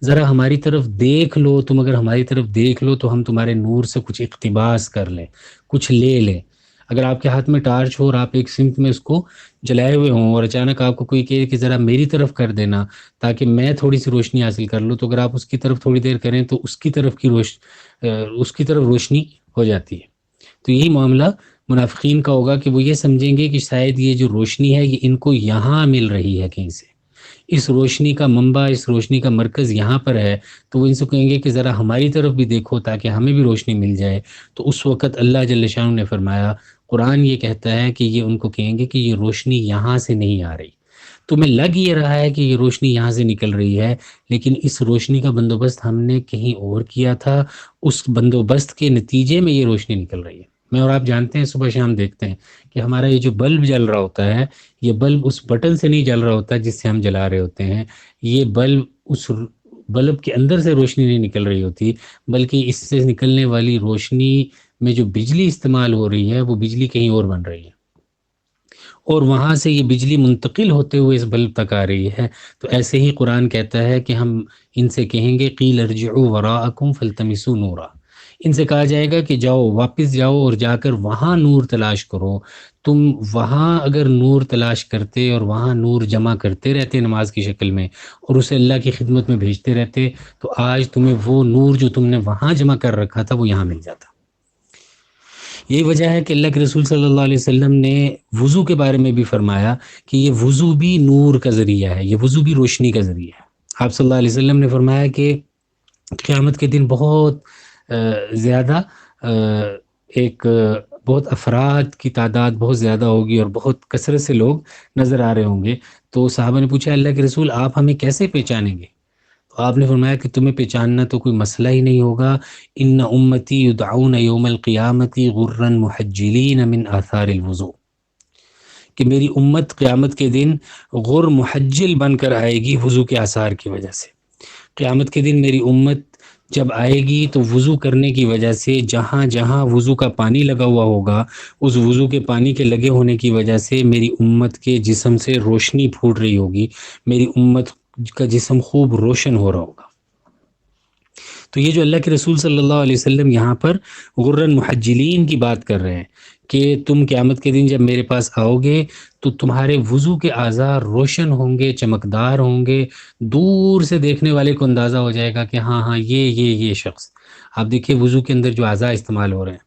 Speaker 1: ذرا ہماری طرف دیکھ لو، تم اگر ہماری طرف دیکھ لو تو ہم تمہارے نور سے کچھ اقتباس کر لیں، کچھ لے لیں۔ اگر آپ کے ہاتھ میں ٹارچ ہو اور آپ ایک سمت میں اس کو جلائے ہوئے ہوں اور اچانک آپ کو کوئی کہے کہ ذرا میری طرف کر دینا تاکہ میں تھوڑی سی روشنی حاصل کر لوں، تو اگر آپ اس کی طرف تھوڑی دیر کریں تو اس کی طرف روشنی ہو جاتی ہے۔ تو یہی معاملہ منافقین کا ہوگا کہ وہ یہ سمجھیں گے کہ شاید یہ جو روشنی ہے یہ ان کو یہاں مل رہی ہے کہیں سے، اس روشنی کا منبع، اس روشنی کا مرکز یہاں پر ہے، تو وہ ان سے کہیں گے کہ ذرا ہماری طرف بھی دیکھو تاکہ ہمیں بھی روشنی مل جائے۔ تو اس وقت اللہ جل شانہ نے فرمایا، قرآن یہ کہتا ہے کہ یہ ان کو کہیں گے کہ یہ روشنی یہاں سے نہیں آ رہی، تمہیں لگ یہ رہا ہے کہ یہ روشنی یہاں سے نکل رہی ہے، لیکن اس روشنی کا بندوبست ہم نے کہیں اور کیا تھا، اس بندوبست کے نتیجے میں یہ روشنی نکل رہی ہے۔ میں اور آپ جانتے ہیں صبح شام دیکھتے ہیں کہ ہمارا یہ جو بلب جل رہا ہوتا ہے، یہ بلب اس بٹن سے نہیں جل رہا ہوتا جس سے ہم جلا رہے ہوتے ہیں، یہ بلب اس بلب کے اندر سے روشنی نہیں نکل رہی ہوتی، بلکہ اس سے نکلنے والی روشنی میں جو بجلی استعمال ہو رہی ہے وہ بجلی کہیں اور بن رہی ہے، اور وہاں سے یہ بجلی منتقل ہوتے ہوئے اس بلب تک آ رہی ہے۔ تو ایسے ہی قرآن کہتا ہے کہ ہم ان سے کہیں گے قیل ارجعوا وراءکم فالتمسوا نورا، ان سے کہا جائے گا کہ جاؤ، واپس جاؤ اور جا کر وہاں نور تلاش کرو۔ تم وہاں اگر نور تلاش کرتے اور وہاں نور جمع کرتے رہتے نماز کی شکل میں اور اسے اللہ کی خدمت میں بھیجتے رہتے، تو آج تمہیں وہ نور جو تم نے وہاں جمع کر رکھا تھا وہ یہاں مل جاتا۔ یہی وجہ ہے کہ اللہ کے رسول صلی اللہ علیہ وسلم نے وضو کے بارے میں بھی فرمایا کہ یہ وضو بھی نور کا ذریعہ ہے، یہ وضو بھی روشنی کا ذریعہ ہے۔ آپ صلی اللہ علیہ وسلم نے فرمایا کہ قیامت کے دن بہت زیادہ ایک بہت افراد کی تعداد بہت زیادہ ہوگی اور بہت کثرت سے لوگ نظر آ رہے ہوں گے۔ تو صحابہ نے پوچھا اللہ کے رسول آپ ہمیں کیسے پہچانیں گے؟ تو آپ نے فرمایا کہ تمہیں پہچاننا تو کوئی مسئلہ ہی نہیں ہوگا، ان امتی یدعون یوم القیامت غرا محجلین من آثار الوضوء، کہ میری امت قیامت کے دن غر محجل بن کر آئے گی وضو کے آثار کی وجہ سے۔ قیامت کے دن میری امت جب آئے گی تو وضو کرنے کی وجہ سے جہاں جہاں وضو کا پانی لگا ہوا ہوگا، اس وضو کے پانی کے لگے ہونے کی وجہ سے میری امت کے جسم سے روشنی پھوٹ رہی ہوگی، میری امت کا جسم خوب روشن ہو رہا ہوگا۔ تو یہ جو اللہ کے رسول صلی اللہ علیہ وسلم یہاں پر غرن محجلین کی بات کر رہے ہیں کہ تم قیامت کے دن جب میرے پاس آؤ گے تو تمہارے وضو کے اعضاء روشن ہوں گے، چمکدار ہوں گے، دور سے دیکھنے والے کو اندازہ ہو جائے گا کہ ہاں ہاں یہ شخص۔ آپ دیکھیے وضو کے اندر جو اعضاء استعمال ہو رہے ہیں،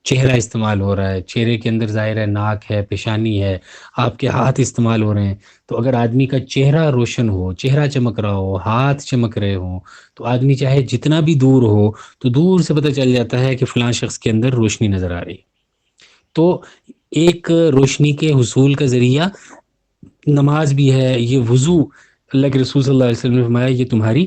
Speaker 1: چہرہ استعمال ہو رہا ہے، چہرے کے اندر ظاہر ہے ناک ہے، پیشانی ہے، آپ کے ہاتھ استعمال ہو رہے ہیں۔ تو اگر آدمی کا چہرہ روشن ہو، چہرہ چمک رہا ہو، ہاتھ چمک رہے ہوں، تو آدمی چاہے جتنا بھی دور ہو تو دور سے پتہ چل جاتا ہے کہ فلاں شخص کے اندر روشنی نظر آ رہی۔ تو ایک روشنی کے حصول کا ذریعہ نماز بھی ہے، یہ وضو اللہ کے رسول صلی اللہ علیہ وسلم نے فرمایا یہ تمہاری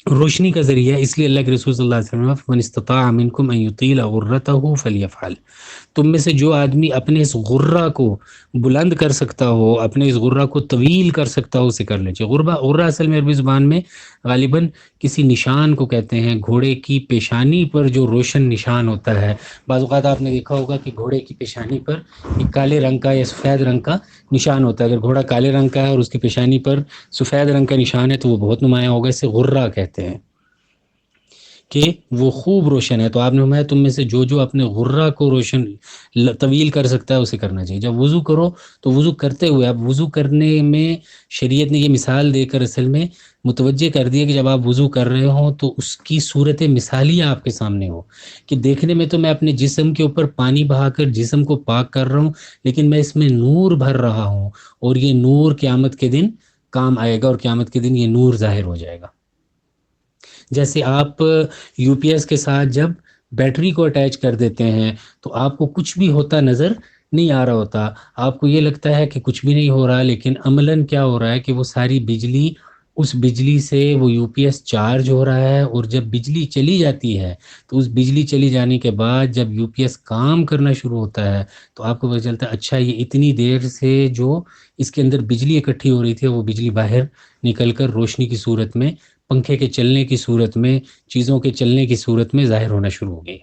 Speaker 1: روشنی کا ذریعہ ہے۔ اس لیے اللہ کے رسول صلی اللہ علیہ وسلم نے فرمایا من استطاع منکم ان یطیل غرته فلیفعل، تم میں سے جو آدمی اپنے اس غرہ کو بلند کر سکتا ہو، اپنے اس غرہ کو طویل کر سکتا ہو، اسے کر لے۔ غرہ اصل میں عربی زبان میں غالباً کسی نشان کو کہتے ہیں، گھوڑے کی پیشانی پر جو روشن نشان ہوتا ہے۔ بعض اوقات آپ نے دیکھا ہوگا کہ گھوڑے کی پیشانی پر ایک کالے رنگ کا یا سفید رنگ کا نشان ہوتا ہے۔ اگر گھوڑا کالے رنگ کا ہے اور اس کی پیشانی پر سفید رنگ کا نشان ہے تو وہ بہت نمایاں ہوگا، اسے غرہ کہتے ہیں کہ وہ خوب روشن ہے۔ تو آپ نے فرمایا تم میں سے جو اپنے غرہ کو روشن طویل کر سکتا ہے اسے کرنا چاہیے۔ جب وضو کرو تو وضو کرتے ہوئے، اب وضو کرنے میں شریعت نے یہ مثال دے کر اصل میں متوجہ کر دیا کہ جب آپ وضو کر رہے ہوں تو اس کی صورت مثالیہ آپ کے سامنے ہو کہ دیکھنے میں تو میں اپنے جسم کے اوپر پانی بہا کر جسم کو پاک کر رہا ہوں، لیکن میں اس میں نور بھر رہا ہوں، اور یہ نور قیامت کے دن کام آئے گا، اور قیامت کے دن یہ نور ظاہر ہو جائے گا۔ جیسے آپ یو پی ایس کے ساتھ جب بیٹری کو اٹیچ کر دیتے ہیں تو آپ کو کچھ بھی ہوتا نظر نہیں آ رہا ہوتا، آپ کو یہ لگتا ہے کہ کچھ بھی نہیں ہو رہا، لیکن عملاً کیا ہو رہا ہے کہ وہ ساری بجلی، اس بجلی سے وہ یو پی ایس چارج ہو رہا ہے، اور جب بجلی چلی جاتی ہے تو اس بجلی چلی جانے کے بعد جب یو پی ایس کام کرنا شروع ہوتا ہے تو آپ کو پتہ چلتا ہے اچھا یہ اتنی دیر سے جو اس کے اندر بجلی اکٹھی ہو رہی تھی وہ بجلی باہر نکل کر روشنی کی صورت میں، پنکھے کے چلنے کی صورت میں، چیزوں کے چلنے کی صورت میں ظاہر ہونا شروع ہو گئی۔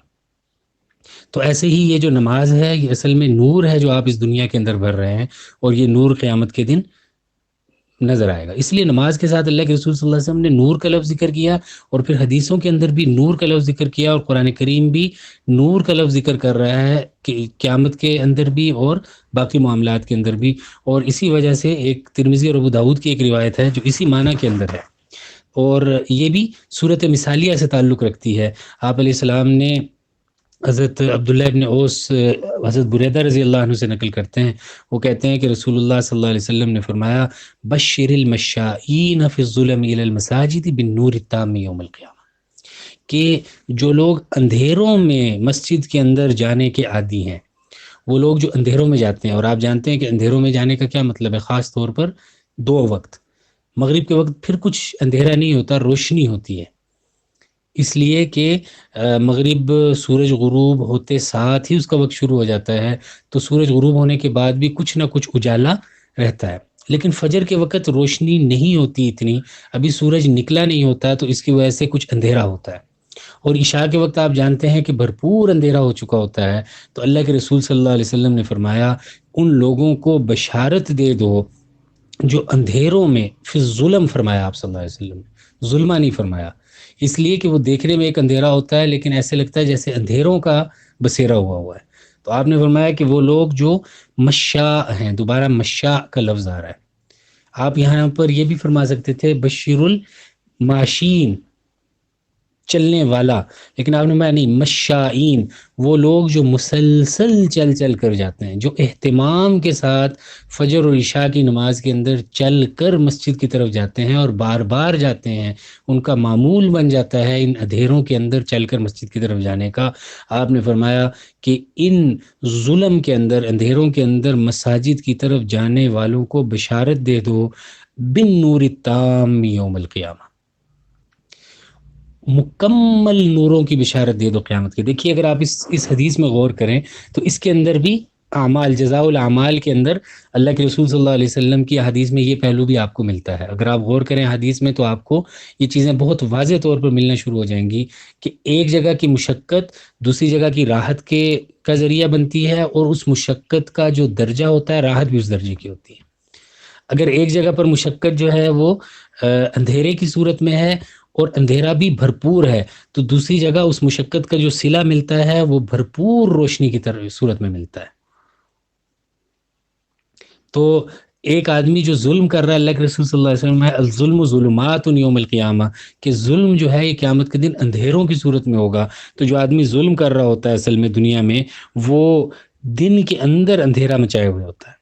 Speaker 1: تو ایسے ہی یہ جو نماز ہے یہ اصل میں نور ہے جو آپ اس دنیا کے اندر بھر رہے ہیں، اور یہ نور قیامت کے دن نظر آئے گا۔ اس لیے نماز کے ساتھ اللہ کے رسول صلی اللہ علیہ وسلم نے نور کا لفظ ذکر کیا، اور پھر حدیثوں کے اندر بھی نور کا لفظ ذکر کیا، اور قرآن کریم بھی نور کا لفظ ذکر کر رہا ہے کہ قیامت کے اندر بھی اور باقی معاملات کے اندر بھی۔ اور اسی وجہ سے ایک ترمذی اور ابو داؤد کی ایک روایت ہے جو اسی معنی کے اندر ہے، اور یہ بھی صورت مثالیہ سے تعلق رکھتی ہے۔ آپ علیہ السلام نے حضرت عبداللہ ابن اوس حضرت بریدہ رضی اللہ عنہ سے نقل کرتے ہیں، وہ کہتے ہیں کہ رسول اللہ صلی اللہ علیہ وسلم نے فرمایا بشر المشائین فی الظلم الی المساجد بالنور التام یوم القیامہ، کہ جو لوگ اندھیروں میں مسجد کے اندر جانے کے عادی ہیں، وہ لوگ جو اندھیروں میں جاتے ہیں، اور آپ جانتے ہیں کہ اندھیروں میں جانے کا کیا مطلب ہے، خاص طور پر دو وقت، مغرب کے وقت پھر کچھ اندھیرا نہیں ہوتا، روشنی ہوتی ہے، اس لیے کہ مغرب سورج غروب ہوتے ساتھ ہی اس کا وقت شروع ہو جاتا ہے، تو سورج غروب ہونے کے بعد بھی کچھ نہ کچھ اجالا رہتا ہے، لیکن فجر کے وقت روشنی نہیں ہوتی اتنی، ابھی سورج نکلا نہیں ہوتا، تو اس کی وجہ سے کچھ اندھیرا ہوتا ہے، اور عشاء کے وقت آپ جانتے ہیں کہ بھرپور اندھیرا ہو چکا ہوتا ہے۔ تو اللہ کے رسول صلی اللہ علیہ وسلم نے فرمایا ان لوگوں کو بشارت دے دو جو اندھیروں میں، فی الظلم فرمایا آپ صلی اللہ علیہ وسلم نے، ظلمہ نہیں فرمایا، اس لیے کہ وہ دیکھنے میں ایک اندھیرا ہوتا ہے لیکن ایسے لگتا ہے جیسے اندھیروں کا بسیرا ہوا ہے۔ تو آپ نے فرمایا کہ وہ لوگ جو مشاء ہیں، دوبارہ مشاء کا لفظ آ رہا ہے، آپ یہاں پر یہ بھی فرما سکتے تھے بشیر الماشین، چلنے والا، لیکن آپ نے میں نہیں، مشائین، وہ لوگ جو مسلسل چل چل کر جاتے ہیں، جو اہتمام کے ساتھ فجر اور عشاء کی نماز کے اندر چل کر مسجد کی طرف جاتے ہیں اور بار بار جاتے ہیں، ان کا معمول بن جاتا ہے ان اندھیروں کے اندر چل کر مسجد کی طرف جانے کا۔ آپ نے فرمایا کہ ان ظلم کے اندر، اندھیروں کے اندر مساجد کی طرف جانے والوں کو بشارت دے دو بن نور التام یوم القیامہ، مکمل نوروں کی بشارت دے دو قیامت کے۔ دیکھیے اگر آپ اس حدیث میں غور کریں تو اس کے اندر بھی اعمال، جزاء الاعمال کے اندر اللہ کے رسول صلی اللہ علیہ وسلم کی حدیث میں یہ پہلو بھی آپ کو ملتا ہے۔ اگر آپ غور کریں حدیث میں تو آپ کو یہ چیزیں بہت واضح طور پر ملنا شروع ہو جائیں گی کہ ایک جگہ کی مشقت دوسری جگہ کی راحت کا ذریعہ بنتی ہے، اور اس مشقت کا جو درجہ ہوتا ہے راحت بھی اس درجے کی ہوتی ہے۔ اگر ایک جگہ پر مشقت جو ہے وہ اندھیرے کی صورت میں ہے اور اندھیرا بھی بھرپور ہے، تو دوسری جگہ اس مشقت کا جو صلہ ملتا ہے وہ بھرپور روشنی کی صورت میں ملتا ہے۔ تو ایک آدمی جو ظلم کر رہا ہے، اللہ کے رسول صلی اللہ علیہ وسلم ہے الظلم ظلمات یوم القیامہ، کہ ظلم جو ہے یہ قیامت کے دن اندھیروں کی صورت میں ہوگا۔ تو جو آدمی ظلم کر رہا ہوتا ہے اصل میں دنیا میں، وہ دن کے اندر اندھیرا مچائے ہوئے ہوتا ہے،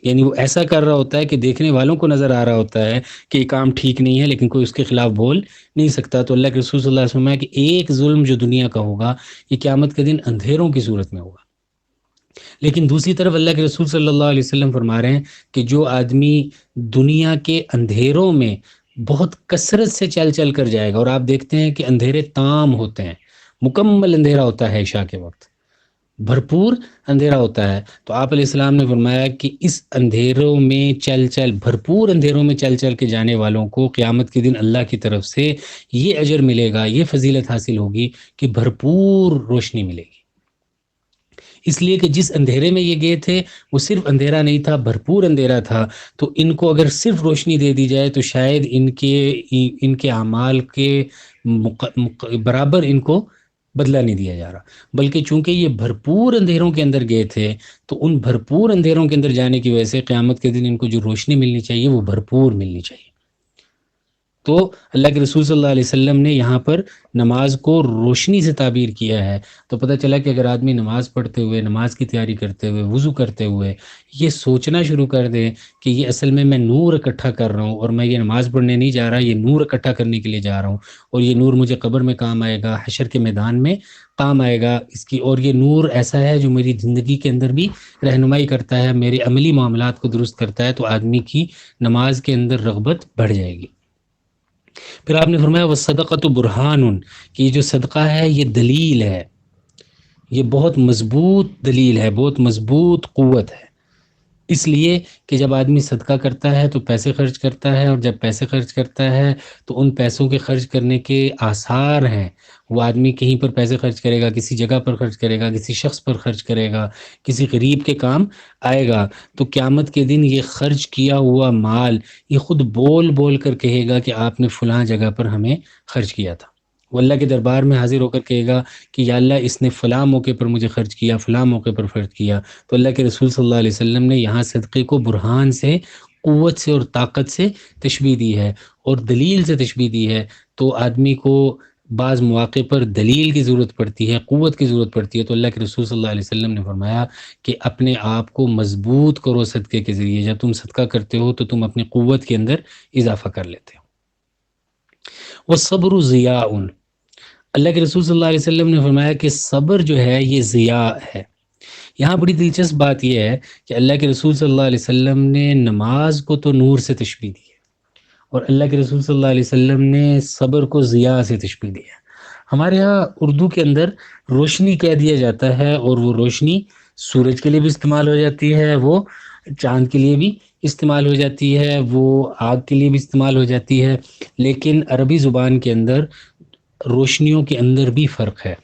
Speaker 1: یعنی وہ ایسا کر رہا ہوتا ہے کہ دیکھنے والوں کو نظر آ رہا ہوتا ہے کہ یہ کام ٹھیک نہیں ہے، لیکن کوئی اس کے خلاف بول نہیں سکتا۔ تو اللہ کے رسول صلی اللہ علیہ وسلم ہے کہ ایک ظلم جو دنیا کا ہوگا یہ قیامت کے دن اندھیروں کی صورت میں ہوگا۔ لیکن دوسری طرف اللہ کے رسول صلی اللہ علیہ وسلم فرما رہے ہیں کہ جو آدمی دنیا کے اندھیروں میں بہت کثرت سے چل چل کر جائے گا، اور آپ دیکھتے ہیں کہ اندھیرے تام ہوتے ہیں، مکمل اندھیرا ہوتا ہے عشاء کے وقت، بھرپور اندھیرا ہوتا ہے، تو آپ علیہ السلام نے فرمایا کہ اس اندھیروں میں بھرپور اندھیروں میں چل چل کے جانے والوں کو قیامت کے دن اللہ کی طرف سے یہ اجر ملے گا، یہ فضیلت حاصل ہوگی کہ بھرپور روشنی ملے گی۔ اس لیے کہ جس اندھیرے میں یہ گئے تھے وہ صرف اندھیرا نہیں تھا، بھرپور اندھیرا تھا، تو ان کو اگر صرف روشنی دے دی جائے تو شاید ان کے اعمال کے برابر ان کو بدلہ نہیں دیا جا رہا، بلکہ چونکہ یہ بھرپور اندھیروں کے اندر گئے تھے تو ان بھرپور اندھیروں کے اندر جانے کی وجہ سے قیامت کے دن ان کو جو روشنی ملنی چاہیے وہ بھرپور ملنی چاہیے۔ تو اللہ کے رسول صلی اللہ علیہ وسلم نے یہاں پر نماز کو روشنی سے تعبیر کیا ہے۔ تو پتہ چلا کہ اگر آدمی نماز پڑھتے ہوئے، نماز کی تیاری کرتے ہوئے، وضو کرتے ہوئے یہ سوچنا شروع کر دے کہ یہ اصل میں نور اکٹھا کر رہا ہوں، اور میں یہ نماز پڑھنے نہیں جا رہا، یہ نور اکٹھا کرنے کے لیے جا رہا ہوں، اور یہ نور مجھے قبر میں کام آئے گا، حشر کے میدان میں کام آئے گا اس کی، اور یہ نور ایسا ہے جو میری زندگی کے اندر بھی رہنمائی کرتا ہے، میرے عملی معاملات کو درست کرتا ہے، تو آدمی کی نماز کے اندر رغبت بڑھ جائے گی۔ پھر آپ نے فرمایا وَالصَّدَقَةُ بُرْهَانٌ، کہ یہ جو صدقہ ہے یہ دلیل ہے، یہ بہت مضبوط دلیل ہے، بہت مضبوط قوت ہے۔ اس لیے کہ جب آدمی صدقہ کرتا ہے تو پیسے خرچ کرتا ہے، اور جب پیسے خرچ کرتا ہے تو ان پیسوں کے خرچ کرنے کے آثار ہیں، وہ آدمی کہیں پر پیسے خرچ کرے گا، کسی جگہ پر خرچ کرے گا، کسی شخص پر خرچ کرے گا، کسی غریب کے کام آئے گا، تو قیامت کے دن یہ خرچ کیا ہوا مال یہ خود بول بول کر کہے گا کہ آپ نے فلاں جگہ پر ہمیں خرچ کیا تھا۔ وہ اللہ کے دربار میں حاضر ہو کر کہے گا کہ یا اللہ اس نے فلاں موقع پر مجھے خرچ کیا، فلاں موقع پر خرچ کیا۔ تو اللہ کے رسول صلی اللہ علیہ وسلم نے یہاں صدقے کو برہان سے، قوت سے اور طاقت سے تشبیہ دی ہے، اور دلیل سے تشبیہ دی ہے۔ تو آدمی کو بعض مواقع پر دلیل کی ضرورت پڑتی ہے، قوت کی ضرورت پڑتی ہے، تو اللہ کے رسول صلی اللہ علیہ وسلم نے فرمایا کہ اپنے آپ کو مضبوط کرو صدقے کے ذریعے، جب تم صدقہ کرتے ہو تو تم اپنی قوت کے اندر اضافہ کر لیتے ہو۔ وَالصَّبْرُ ضِيَاءٌ، اللہ کے رسول صلی اللہ علیہ وسلم نے فرمایا کہ صبر جو ہے یہ ضیاء ہے۔ یہاں بڑی دلچسپ بات یہ ہے کہ اللہ کے رسول صلی اللہ علیہ وسلم نے نماز کو تو نور سے تشبیہ دی ہے، اور اللہ کے رسول صلی اللہ علیہ وسلم نے صبر کو ضیاء سے تشبیہ دی ہے۔ ہمارے ہاں اردو کے اندر روشنی کہہ دیا جاتا ہے، اور وہ روشنی سورج کے لیے بھی استعمال ہو جاتی ہے، وہ چاند کے لیے بھی استعمال ہو جاتی ہے، وہ آگ کے لیے بھی استعمال ہو جاتی ہے، لیکن عربی زبان کے اندر روشنیوں کے اندر بھی فرق ہے۔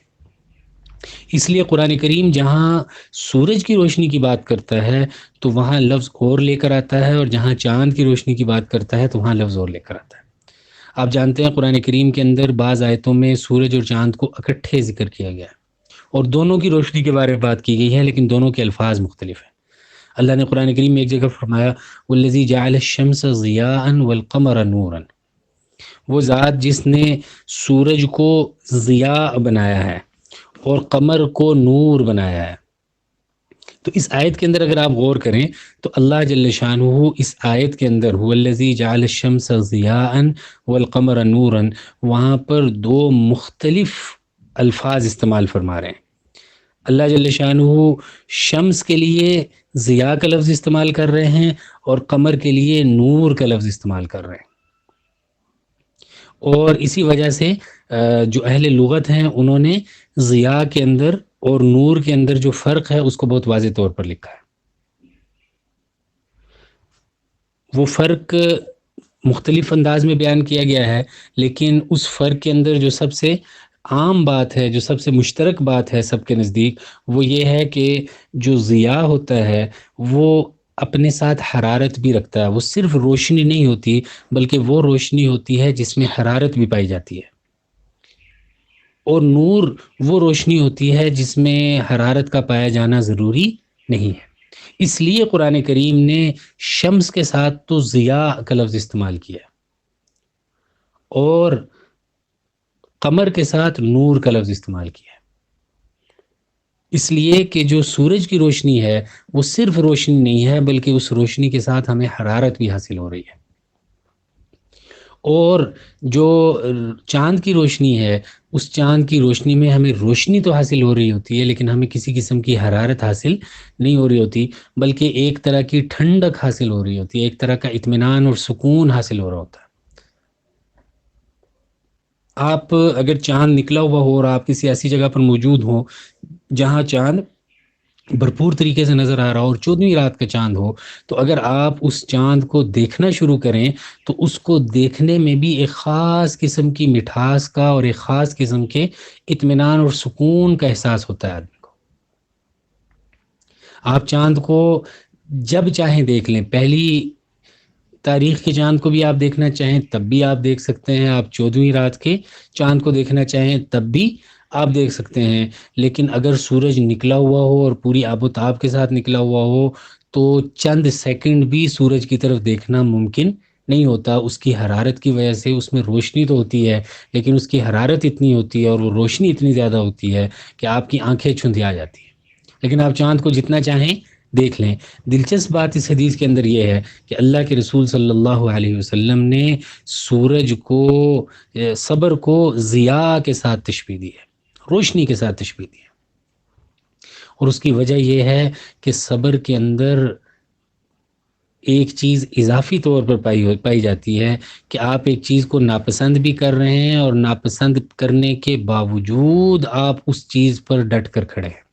Speaker 1: اس لیے قرآن کریم جہاں سورج کی روشنی کی بات کرتا ہے تو وہاں لفظ اور لے کر آتا ہے، اور جہاں چاند کی روشنی کی بات کرتا ہے تو وہاں لفظ اور لے کر آتا ہے۔ آپ جانتے ہیں قرآن کریم کے اندر بعض آیتوں میں سورج اور چاند کو اکٹھے ذکر کیا گیا ہے، اور دونوں کی روشنی کے بارے میں بات کی گئی ہے، لیکن دونوں کے الفاظ مختلف ہیں۔ اللہ نے قرآن کریم میں ایک جگہ فرمایا وَالَّذِي جَعَلَ الشَّمْسَ ضِيَاءً وَالْقَمَرَ نُورًا، وہ ذات جس نے سورج کو ضیاء بنایا ہے اور قمر کو نور بنایا ہے. تو اس آیت کے اندر اگر آپ غور کریں تو اللہ جل شانہ اس آیت کے اندر هو الذی جعل الشمس ضیاء والقمر نورا، وہاں پر دو مختلف الفاظ استعمال فرما رہے ہیں. اللہ جل شانہ شمس کے لیے ضیاء کا لفظ استعمال کر رہے ہیں اور قمر کے لیے نور کا لفظ استعمال کر رہے ہیں. اور اسی وجہ سے جو اہل لغت ہیں انہوں نے ضیاء کے اندر اور نور کے اندر جو فرق ہے اس کو بہت واضح طور پر لکھا ہے. وہ فرق مختلف انداز میں بیان کیا گیا ہے، لیکن اس فرق کے اندر جو سب سے عام بات ہے، جو سب سے مشترک بات ہے سب کے نزدیک، وہ یہ ہے کہ جو ضیاء ہوتا ہے وہ اپنے ساتھ حرارت بھی رکھتا ہے. وہ صرف روشنی نہیں ہوتی بلکہ وہ روشنی ہوتی ہے جس میں حرارت بھی پائی جاتی ہے. اور نور وہ روشنی ہوتی ہے جس میں حرارت کا پایا جانا ضروری نہیں ہے. اس لیے قرآن کریم نے شمس کے ساتھ تو ضیاء کا لفظ استعمال کیا اور قمر کے ساتھ نور کا لفظ استعمال کیا. اس لیے کہ جو سورج کی روشنی ہے وہ صرف روشنی نہیں ہے بلکہ اس روشنی کے ساتھ ہمیں حرارت بھی حاصل ہو رہی ہے. اور جو چاند کی روشنی ہے اس چاند کی روشنی میں ہمیں روشنی تو حاصل ہو رہی ہوتی ہے لیکن ہمیں کسی قسم کی حرارت حاصل نہیں ہو رہی ہوتی، بلکہ ایک طرح کی ٹھنڈک حاصل ہو رہی ہوتی ہے، ایک طرح کا اطمینان اور سکون حاصل ہو رہا ہوتا ہے. آپ اگر چاند نکلا ہوا ہو اور آپ کسی ایسی جگہ پر موجود ہوں جہاں چاند بھرپور طریقے سے نظر آ رہا ہو اور 14ویں رات کا چاند ہو، تو اگر آپ اس چاند کو دیکھنا شروع کریں تو اس کو دیکھنے میں بھی ایک خاص قسم کی مٹھاس کا اور ایک خاص قسم کے اطمینان اور سکون کا احساس ہوتا ہے آدمی کو. آپ چاند کو جب چاہیں دیکھ لیں، پہلی تاریخ کے چاند کو بھی آپ دیکھنا چاہیں تب بھی آپ دیکھ سکتے ہیں، آپ 14ویں رات کے چاند کو دیکھنا چاہیں تب بھی آپ دیکھ سکتے ہیں. لیکن اگر سورج نکلا ہوا ہو اور پوری آب و تاب کے ساتھ نکلا ہوا ہو تو چند سیکنڈ بھی سورج کی طرف دیکھنا ممکن نہیں ہوتا. اس کی حرارت کی وجہ سے اس میں روشنی تو ہوتی ہے لیکن اس کی حرارت اتنی ہوتی ہے اور وہ روشنی اتنی زیادہ ہوتی ہے کہ آپ کی آنکھیں چندھیا جاتی ہیں. لیکن آپ چاند کو جتنا چاہیں دیکھ لیں. دلچسپ بات اس حدیث کے اندر یہ ہے کہ اللہ کے رسول صلی اللہ علیہ وسلم نے سورج کو، صبر کو ضیاء کے ساتھ تشبیہ دی ہے، روشنی کے ساتھ تشبیہ دی ہے. اور اس کی وجہ یہ ہے کہ صبر کے اندر ایک چیز اضافی طور پر پائی جاتی ہے کہ آپ ایک چیز کو ناپسند بھی کر رہے ہیں اور ناپسند کرنے کے باوجود آپ اس چیز پر ڈٹ کر کھڑے ہیں.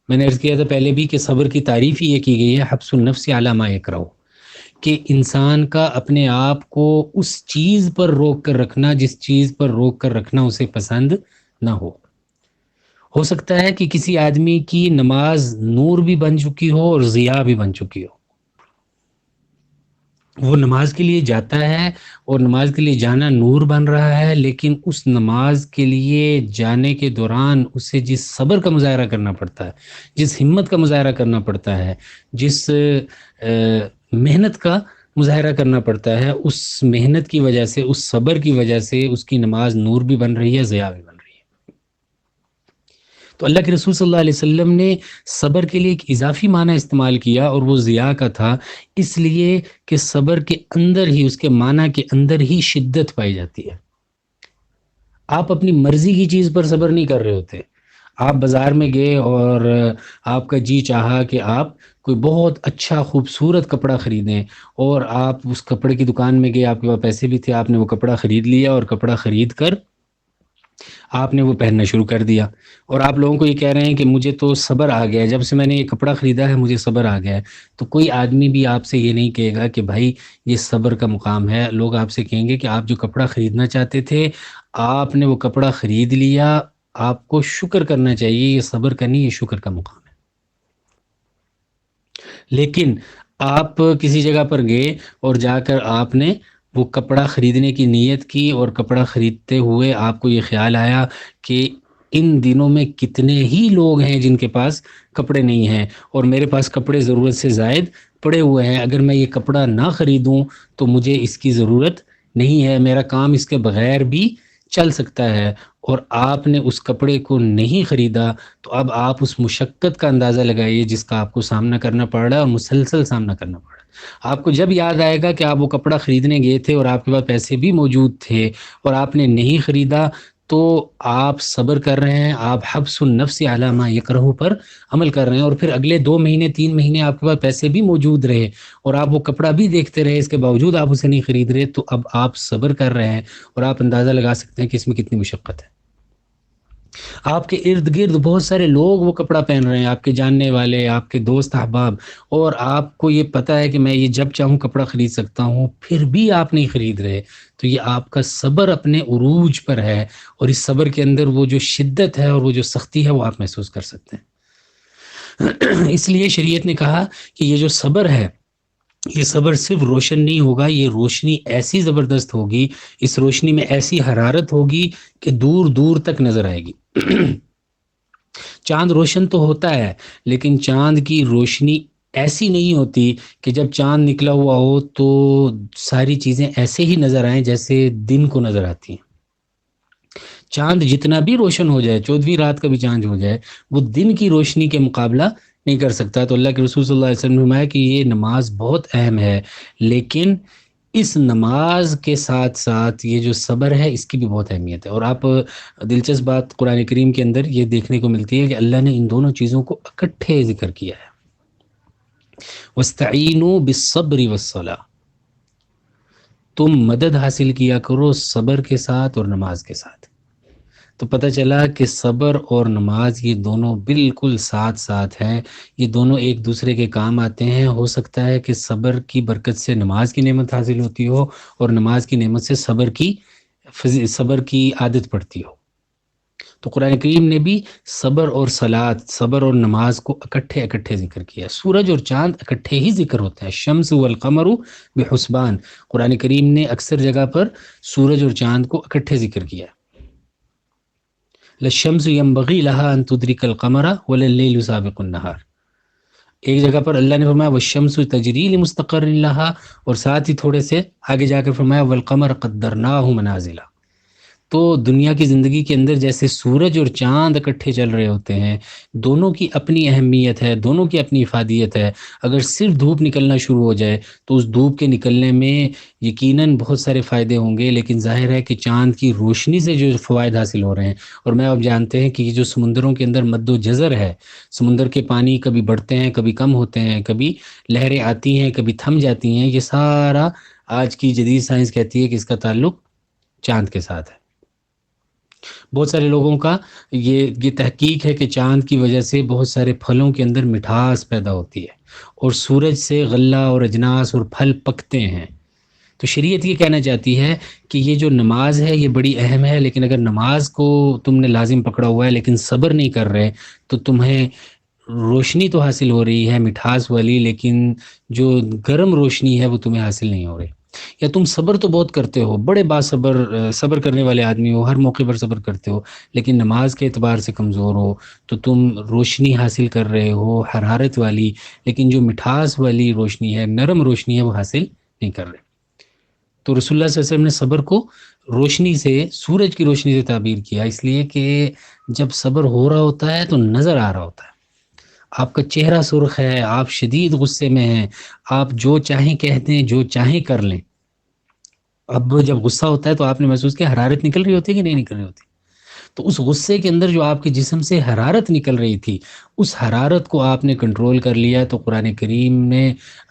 Speaker 1: میں نے عرض کیا تھا پہلے بھی کہ صبر کی تعریف ہی یہ کی گئی ہے حبس النفس علی ما یکرہ، کہ انسان کا اپنے آپ کو اس چیز پر روک کر رکھنا جس چیز پر روک کر رکھنا اسے پسند نہ ہو. ہو سکتا ہے کہ کسی آدمی کی نماز نور بھی بن چکی ہو اور ضیاء بھی بن چکی ہو. وہ نماز کے لیے جاتا ہے اور نماز کے لیے جانا نور بن رہا ہے، لیکن اس نماز کے لیے جانے کے دوران اسے جس صبر کا مظاہرہ کرنا پڑتا ہے، جس ہمت کا مظاہرہ کرنا پڑتا ہے، جس محنت کا مظاہرہ کرنا پڑتا ہے، اس محنت کی وجہ سے، اس صبر کی وجہ سے اس کی نماز نور بھی بن رہی ہے، ضیاء بھی بن رہی ہے. تو اللہ کے رسول صلی اللہ علیہ وسلم نے صبر کے لیے ایک اضافی معنی استعمال کیا اور وہ ضیاء کا تھا، اس لیے کہ صبر کے اندر ہی، اس کے معنی کے اندر ہی شدت پائی جاتی ہے. آپ اپنی مرضی کی چیز پر صبر نہیں کر رہے ہوتے. آپ بازار میں گئے اور آپ کا جی چاہا کہ آپ کوئی بہت اچھا خوبصورت کپڑا خریدیں اور آپ اس کپڑے کی دکان میں گئے، آپ کے پاس پیسے بھی تھے، آپ نے وہ کپڑا خرید لیا اور کپڑا خرید کر آپ نے وہ پہننا شروع کر دیا اور آپ لوگوں کو یہ کہہ رہے ہیں کہ مجھے تو صبر آ گیا ہے، جب سے میں نے یہ کپڑا خریدا ہے مجھے صبر آ گیا ہے. تو کوئی آدمی بھی آپ سے یہ نہیں کہے گا کہ بھائی یہ صبر کا مقام ہے. لوگ آپ سے کہیں گے کہ آپ جو کپڑا خریدنا چاہتے تھے آپ نے وہ کپڑا خرید لیا، آپ کو شکر کرنا چاہیے، یہ صبر کا نہیں، یہ شکر کا مقام ہے. لیکن آپ کسی جگہ پر گئے اور جا کر آپ نے وہ کپڑا خریدنے کی نیت کی اور کپڑا خریدتے ہوئے آپ کو یہ خیال آیا کہ ان دنوں میں کتنے ہی لوگ ہیں جن کے پاس کپڑے نہیں ہیں اور میرے پاس کپڑے ضرورت سے زائد پڑے ہوئے ہیں، اگر میں یہ کپڑا نہ خریدوں تو مجھے اس کی ضرورت نہیں ہے، میرا کام اس کے بغیر بھی چل سکتا ہے، اور آپ نے اس کپڑے کو نہیں خریدا، تو اب آپ اس مشقت کا اندازہ لگائیے جس کا آپ کو سامنا کرنا پڑ رہا ہے، اور مسلسل سامنا کرنا پڑ رہا ہے۔ آپ کو جب یاد آئے گا کہ آپ وہ کپڑا خریدنے گئے تھے اور آپ کے پاس پیسے بھی موجود تھے اور آپ نے نہیں خریدا، تو آپ صبر کر رہے ہیں، آپ حبس النفس علی ما یکرہ پر عمل کر رہے ہیں، اور پھر اگلے 2 مہینے 3 مہینے آپ کے پاس پیسے بھی موجود رہے اور آپ وہ کپڑا بھی دیکھتے رہے، اس کے باوجود آپ اسے نہیں خرید رہے، تو اب آپ صبر کر رہے ہیں، اور آپ اندازہ لگا سکتے ہیں کہ اس میں کتنی مشقت ہے۔ آپ کے ارد گرد بہت سارے لوگ وہ کپڑا پہن رہے ہیں، آپ کے جاننے والے، آپ کے دوست احباب، اور آپ کو یہ پتہ ہے کہ میں یہ جب چاہوں کپڑا خرید سکتا ہوں، پھر بھی آپ نہیں خرید رہے، تو یہ آپ کا صبر اپنے عروج پر ہے، اور اس صبر کے اندر وہ جو شدت ہے اور وہ جو سختی ہے وہ آپ محسوس کر سکتے ہیں۔ اس لیے شریعت نے کہا کہ یہ جو صبر ہے، یہ صبر صرف روشن نہیں ہوگا، یہ روشنی ایسی زبردست ہوگی، اس روشنی میں ایسی حرارت ہوگی کہ دور دور تک نظر آئے گی۔ چاند روشن تو ہوتا ہے، لیکن چاند کی روشنی ایسی نہیں ہوتی کہ جب چاند نکلا ہوا ہو تو ساری چیزیں ایسے ہی نظر آئیں جیسے دن کو نظر آتی ہیں۔ چاند جتنا بھی روشن ہو جائے، 14ویں رات کا بھی چاند ہو جائے، وہ دن کی روشنی کے مقابلہ نہیں کر سکتا۔ تو اللہ کے رسول صلی اللہ علیہ وسلم نے فرمایا کہ یہ نماز بہت اہم ہے، لیکن اس نماز کے ساتھ ساتھ یہ جو صبر ہے اس کی بھی بہت اہمیت ہے۔ اور آپ دلچسپ بات قرآن کریم کے اندر یہ دیکھنے کو ملتی ہے کہ اللہ نے ان دونوں چیزوں کو اکٹھے ذکر کیا ہے۔ وَاسْتَعِینُوا بِالصَّبْرِ وَالصَّلَاةِ، تم مدد حاصل کیا کرو صبر کے ساتھ اور نماز کے ساتھ۔ تو پتہ چلا کہ صبر اور نماز یہ دونوں بالکل ساتھ ساتھ ہیں، یہ دونوں ایک دوسرے کے کام آتے ہیں۔ ہو سکتا ہے کہ صبر کی برکت سے نماز کی نعمت حاصل ہوتی ہو، اور نماز کی نعمت سے صبر کی عادت پڑتی ہو۔ تو قرآن کریم نے بھی صبر اور صلاۃ، صبر اور نماز کو اکٹھے ذکر کیا۔ سورج اور چاند اکٹھے ہی ذکر ہوتے ہیں، شمس والقمر بحسبان، قرآن کریم نے اکثر جگہ پر سورج اور چاند کو اکٹھے ذکر کیا۔ للشمس ينبغي لها ان تدرك القمر وللليل سابق النهار، ایک جگہ پر اللہ نے فرمایا والشمس تجری لمستقر لها، اور ساتھ ہی تھوڑے سے آگے جا کر فرمایا والقمر قدرناه منازل۔ تو دنیا کی زندگی کے اندر جیسے سورج اور چاند اکٹھے چل رہے ہوتے ہیں، دونوں کی اپنی اہمیت ہے، دونوں کی اپنی افادیت ہے۔ اگر صرف دھوپ نکلنا شروع ہو جائے تو اس دھوپ کے نکلنے میں یقیناً بہت سارے فائدے ہوں گے، لیکن ظاہر ہے کہ چاند کی روشنی سے جو فوائد حاصل ہو رہے ہیں، اور میں آپ جانتے ہیں کہ یہ جو سمندروں کے اندر مد و جزر ہے، سمندر کے پانی کبھی بڑھتے ہیں کبھی کم ہوتے ہیں، کبھی لہریں آتی ہیں کبھی تھم جاتی ہیں، یہ سارا آج کی جدید سائنس کہتی ہے کہ اس کا تعلق چاند کے ساتھ ہے۔ بہت سارے لوگوں کا یہ تحقیق ہے کہ چاند کی وجہ سے بہت سارے پھلوں کے اندر مٹھاس پیدا ہوتی ہے، اور سورج سے غلہ اور اجناس اور پھل پکتے ہیں۔ تو شریعت یہ کہنا چاہتی ہے کہ یہ جو نماز ہے یہ بڑی اہم ہے، لیکن اگر نماز کو تم نے لازم پکڑا ہوا ہے لیکن صبر نہیں کر رہے، تو تمہیں روشنی تو حاصل ہو رہی ہے مٹھاس والی، لیکن جو گرم روشنی ہے وہ تمہیں حاصل نہیں ہو رہی۔ یا تم صبر تو بہت کرتے ہو، بڑے صبر کرنے والے آدمی ہو، ہر موقع پر صبر کرتے ہو، لیکن نماز کے اعتبار سے کمزور ہو، تو تم روشنی حاصل کر رہے ہو حرارت والی، لیکن جو مٹھاس والی روشنی ہے، نرم روشنی ہے، وہ حاصل نہیں کر رہے۔ تو رسول اللہ صلی اللہ علیہ وسلم نے صبر کو روشنی سے، سورج کی روشنی سے تعبیر کیا، اس لیے کہ جب صبر ہو رہا ہوتا ہے تو نظر آ رہا ہوتا ہے، آپ کا چہرہ سرخ ہے، آپ شدید غصے میں ہیں، آپ جو چاہیں کہہ دیں، جو چاہیں کر لیں۔ اب جب غصہ ہوتا ہے تو آپ نے محسوس کیا حرارت نکل رہی ہوتی ہے کہ نہیں نکل رہی ہوتی؟ تو اس غصے کے اندر جو آپ کے جسم سے حرارت نکل رہی تھی، اس حرارت کو آپ نے کنٹرول کر لیا۔ تو قرآن کریم نے،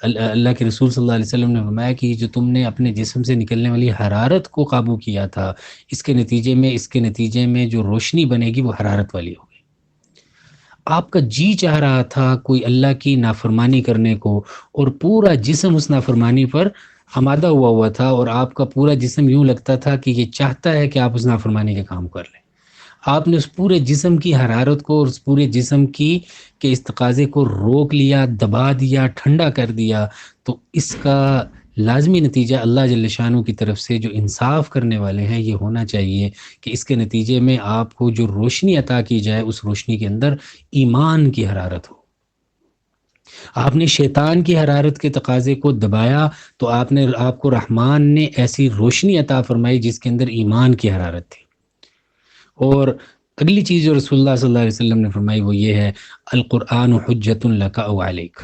Speaker 1: اللہ کے رسول صلی اللہ علیہ وسلم نے فرمایا کہ جو تم نے اپنے جسم سے نکلنے والی حرارت کو قابو کیا تھا، اس کے نتیجے میں جو روشنی بنے گی وہ حرارت والی ہوگی۔ آپ کا جی چاہ رہا تھا کوئی اللہ کی نافرمانی کرنے کو، اور پورا جسم اس نافرمانی پر آمادہ ہوا تھا، اور آپ کا پورا جسم یوں لگتا تھا کہ یہ چاہتا ہے کہ آپ اس نافرمانی کے کام کر لیں۔ آپ نے اس پورے جسم کی حرارت کو اور اس پورے جسم کے اس تقاضے کو روک لیا، دبا دیا، ٹھنڈا کر دیا۔ تو اس کا لازمی نتیجہ اللہ جل شانہ کی طرف سے جو انصاف کرنے والے ہیں یہ ہونا چاہیے کہ اس کے نتیجے میں آپ کو جو روشنی عطا کی جائے، اس روشنی کے اندر ایمان کی حرارت ہو۔ آپ نے شیطان کی حرارت کے تقاضے کو دبایا تو آپ کو رحمان نے ایسی روشنی عطا فرمائی جس کے اندر ایمان کی حرارت تھی۔ اور اگلی چیز جو رسول اللہ صلی اللہ علیہ وسلم نے فرمائی وہ یہ ہے، القرآن حجت لک او علیک۔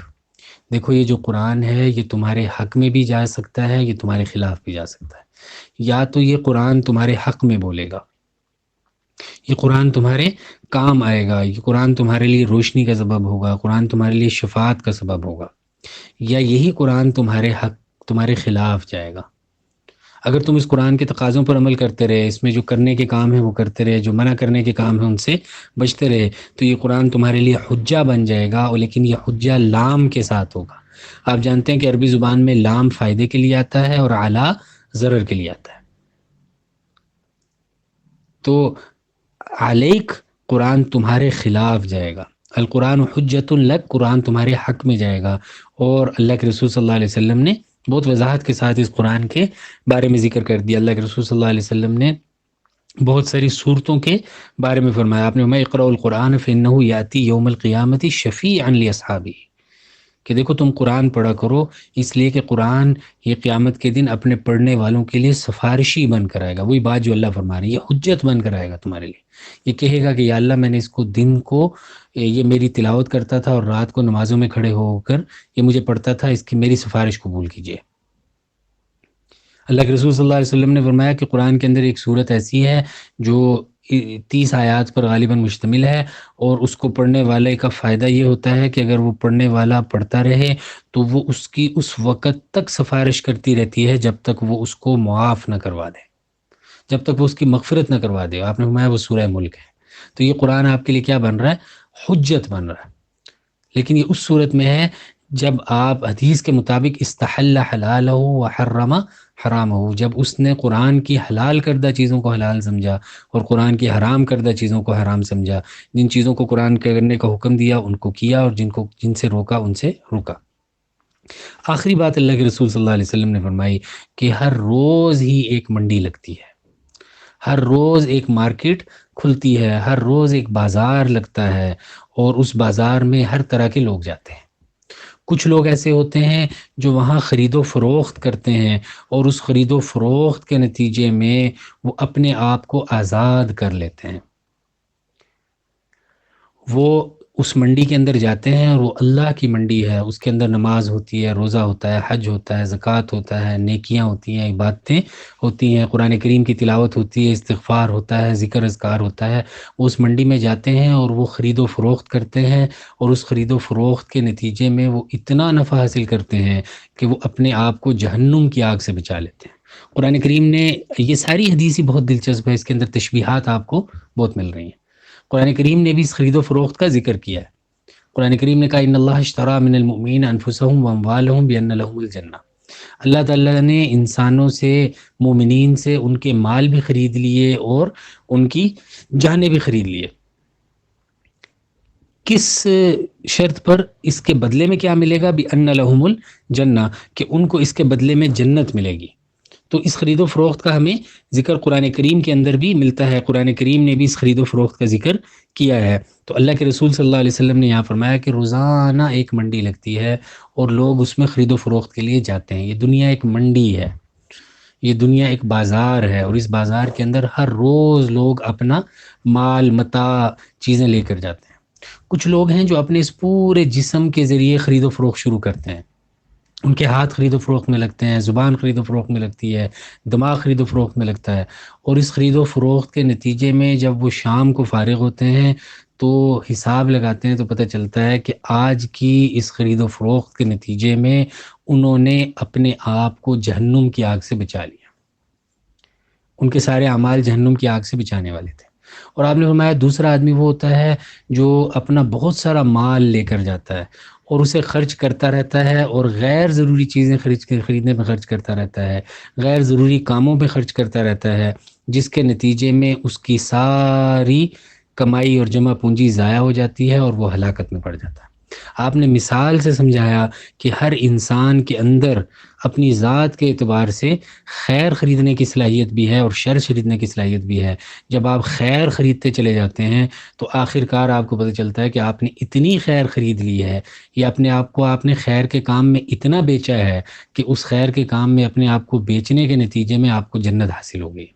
Speaker 1: دیکھو یہ جو قرآن ہے یہ تمہارے حق میں بھی جا سکتا ہے، یہ تمہارے خلاف بھی جا سکتا ہے۔ یا تو یہ قرآن تمہارے حق میں بولے گا، یہ قرآن تمہارے کام آئے گا، یہ قرآن تمہارے لیے روشنی کا سبب ہوگا، قرآن تمہارے لیے شفاعت کا سبب ہوگا، یا یہی قرآن تمہارے خلاف جائے گا۔ اگر تم اس قرآن کے تقاضوں پر عمل کرتے رہے، اس میں جو کرنے کے کام ہیں وہ کرتے رہے، جو منع کرنے کے کام ہیں ان سے بچتے رہے، تو یہ قرآن تمہارے لیے حجہ بن جائے گا، اور لیکن یہ حجہ لام کے ساتھ ہوگا۔ آپ جانتے ہیں کہ عربی زبان میں لام فائدے کے لیے آتا ہے اور اعلیٰ ضرر کے لیے آتا ہے۔ تو علیک قرآن تمہارے خلاف جائے گا، القرآن حجت لک قرآن تمہارے حق میں جائے گا۔ اور اللہ کے رسول صلی اللہ علیہ وسلم نے بہت وضاحت کے ساتھ اس قرآن کے بارے میں ذکر کر دیا۔ اللہ کے رسول صلی اللہ علیہ وسلم نے بہت ساری صورتوں کے بارے میں فرمایا۔ آپ نے فرمایا اقرأوا القرآن فإنہ یأتی یوم القیامۃ شفیعا لأصحابہ، کہ دیکھو تم قرآن پڑھا کرو اس لیے کہ قرآن یہ قیامت کے دن اپنے پڑھنے والوں کے لیے سفارشی بن کر آئے گا۔ وہی بات جو اللہ فرما رہی ہے، یہ حجت بن کر آئے گا تمہارے لیے۔ یہ کہے گا کہ یا اللہ میں نے اس کو دن کو یہ میری تلاوت کرتا تھا اور رات کو نمازوں میں کھڑے ہو کر یہ مجھے پڑھتا تھا، اس کی میری سفارش قبول کیجیے۔ اللہ کے رسول صلی اللہ علیہ وسلم نے فرمایا کہ قرآن کے اندر ایک صورت ایسی ہے جو 30 آیات پر غالباً مشتمل ہے، اور اس کو پڑھنے والے کا فائدہ یہ ہوتا ہے کہ اگر وہ پڑھنے والا پڑھتا رہے تو وہ اس کی اس وقت تک سفارش کرتی رہتی ہے جب تک وہ اس کو معاف نہ کروا دے، جب تک وہ اس کی مغفرت نہ کروا دے۔ آپ نے فرمایا وہ سورہ ملک ہے۔ تو یہ قرآن آپ کے لیے کیا بن رہا ہے؟ حجت بن رہا ہے۔ لیکن یہ اس صورت میں ہے جب آپ حدیث کے مطابق استحل حلالہ وحرم حرامہ، جب اس نے قرآن کی حلال کردہ چیزوں کو حلال سمجھا اور قرآن کی حرام کردہ چیزوں کو حرام سمجھا، جن چیزوں کو قرآن کرنے کا حکم دیا ان کو کیا، اور جن سے روکا ان سے روکا۔ آخری بات اللہ کے رسول صلی اللہ علیہ وسلم نے فرمائی کہ ہر روز ہی ایک منڈی لگتی ہے، ہر روز ایک مارکیٹ کھلتی ہے، ہر روز ایک بازار لگتا ہے، اور اس بازار میں ہر طرح کے لوگ جاتے ہیں۔ کچھ لوگ ایسے ہوتے ہیں جو وہاں خرید و فروخت کرتے ہیں، اور اس خرید و فروخت کے نتیجے میں وہ اپنے آپ کو آزاد کر لیتے ہیں۔ وہ اس منڈی کے اندر جاتے ہیں اور وہ اللہ کی منڈی ہے، اس کے اندر نماز ہوتی ہے، روزہ ہوتا ہے، حج ہوتا ہے، زکوٰۃ ہوتا ہے، نیکیاں ہوتی ہیں، عبادتیں ہوتی ہیں، قرآن کریم کی تلاوت ہوتی ہے، استغفار ہوتا ہے، ذکر اذکار ہوتا ہے۔ وہ اس منڈی میں جاتے ہیں اور وہ خرید و فروخت کرتے ہیں، اور اس خرید و فروخت کے نتیجے میں وہ اتنا نفع حاصل کرتے ہیں کہ وہ اپنے آپ کو جہنم کی آگ سے بچا لیتے ہیں۔ قرآن کریم نے یہ ساری حدیث ہی بہت دلچسپ ہے، اس کے اندر تشبیہات آپ کو بہت مل رہی ہیں۔ قرآن کریم نے بھی اس خرید و فروخت کا ذکر کیا ہے۔ قرآن کریم نے کہا ان اللہ اشتری من المؤمنین انفسهم واموالهم بان لهم الجنہ، اللہ تعالیٰ نے انسانوں سے، مومنین سے ان کے مال بھی خرید لیے اور ان کی جانیں بھی خرید لیے۔ کس شرط پر؟ اس کے بدلے میں کیا ملے گا؟ بان لهم الجنہ، کہ ان کو اس کے بدلے میں جنت ملے گی۔ تو اس خرید و فروخت کا ہمیں ذکر قرآن کریم کے اندر بھی ملتا ہے، قرآن کریم نے بھی اس خرید و فروخت کا ذکر کیا ہے۔ تو اللہ کے رسول صلی اللہ علیہ وسلم نے یہاں فرمایا کہ روزانہ ایک منڈی لگتی ہے اور لوگ اس میں خرید و فروخت کے لیے جاتے ہیں۔ یہ دنیا ایک منڈی ہے، یہ دنیا ایک بازار ہے، اور اس بازار کے اندر ہر روز لوگ اپنا مال متاع چیزیں لے کر جاتے ہیں۔ کچھ لوگ ہیں جو اپنے اس پورے جسم کے ذریعے خرید و فروخت شروع کرتے ہیں، ان کے ہاتھ خرید و فروخت میں لگتے ہیں، زبان خرید و فروخت میں لگتی ہے، دماغ خرید و فروخت میں لگتا ہے، اور اس خرید و فروخت کے نتیجے میں جب وہ شام کو فارغ ہوتے ہیں تو حساب لگاتے ہیں تو پتہ چلتا ہے کہ آج کی اس خرید و فروخت کے نتیجے میں انہوں نے اپنے آپ کو جہنم کی آگ سے بچا لیا۔ ان کے سارے اعمال جہنم کی آگ سے بچانے والے تھے۔ اور آپ نے فرمایا دوسرا آدمی وہ ہوتا ہے جو اپنا بہت سارا مال لے کر جاتا ہے اور اسے خرچ کرتا رہتا ہے، اور غیر ضروری چیزیں خریدنے پہ خرچ کرتا رہتا ہے، غیر ضروری کاموں پہ خرچ کرتا رہتا ہے، جس کے نتیجے میں اس کی ساری کمائی اور جمع پونجی ضائع ہو جاتی ہے اور وہ ہلاکت میں پڑ جاتا ہے۔ آپ نے مثال سے سمجھایا کہ ہر انسان کے اندر اپنی ذات کے اعتبار سے خیر خریدنے کی صلاحیت بھی ہے اور شر خریدنے کی صلاحیت بھی ہے۔ جب آپ خیر خریدتے چلے جاتے ہیں تو آخر کار آپ کو پتہ چلتا ہے کہ آپ نے اتنی خیر خرید لی ہے یا اپنے آپ کو آپ نے خیر کے کام میں اتنا بیچا ہے کہ اس خیر کے کام میں اپنے آپ کو بیچنے کے نتیجے میں آپ کو جنت حاصل ہو گئی۔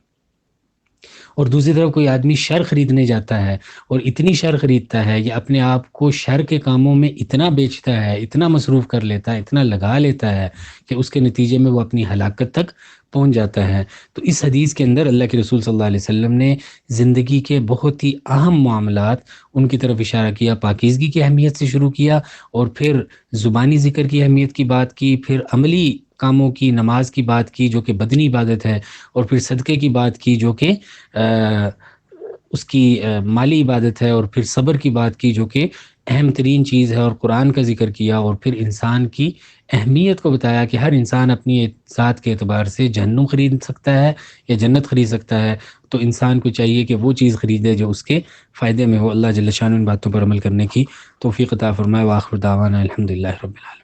Speaker 1: اور دوسری طرف کوئی آدمی شر خریدنے جاتا ہے اور اتنی شر خریدتا ہے یا اپنے آپ کو شر کے کاموں میں اتنا بیچتا ہے، اتنا مصروف کر لیتا ہے، اتنا لگا لیتا ہے کہ اس کے نتیجے میں وہ اپنی ہلاکت تک پہنچ جاتا ہے۔ تو اس حدیث کے اندر اللہ کے رسول صلی اللہ علیہ وسلم نے زندگی کے بہت ہی اہم معاملات ان کی طرف اشارہ کیا، پاکیزگی کی اہمیت سے شروع کیا اور پھر زبانی ذکر کی اہمیت کی بات کی، پھر عملی کاموں کی، نماز کی بات کی جو کہ بدنی عبادت ہے، اور پھر صدقے کی بات کی جو کہ اس کی مالی عبادت ہے، اور پھر صبر کی بات کی جو کہ اہم ترین چیز ہے، اور قرآن کا ذکر کیا، اور پھر انسان کی اہمیت کو بتایا کہ ہر انسان اپنی ذات کے اعتبار سے جہنم خرید سکتا ہے یا جنت خرید سکتا ہے، تو انسان کو چاہیے کہ وہ چیز خریدے جو اس کے فائدے میں ہو۔ اللہ جل شانہ ان باتوں پر عمل کرنے کی توفیق عطا فرمائے۔ وآخر دعوانا الحمدللہ رب العالمین۔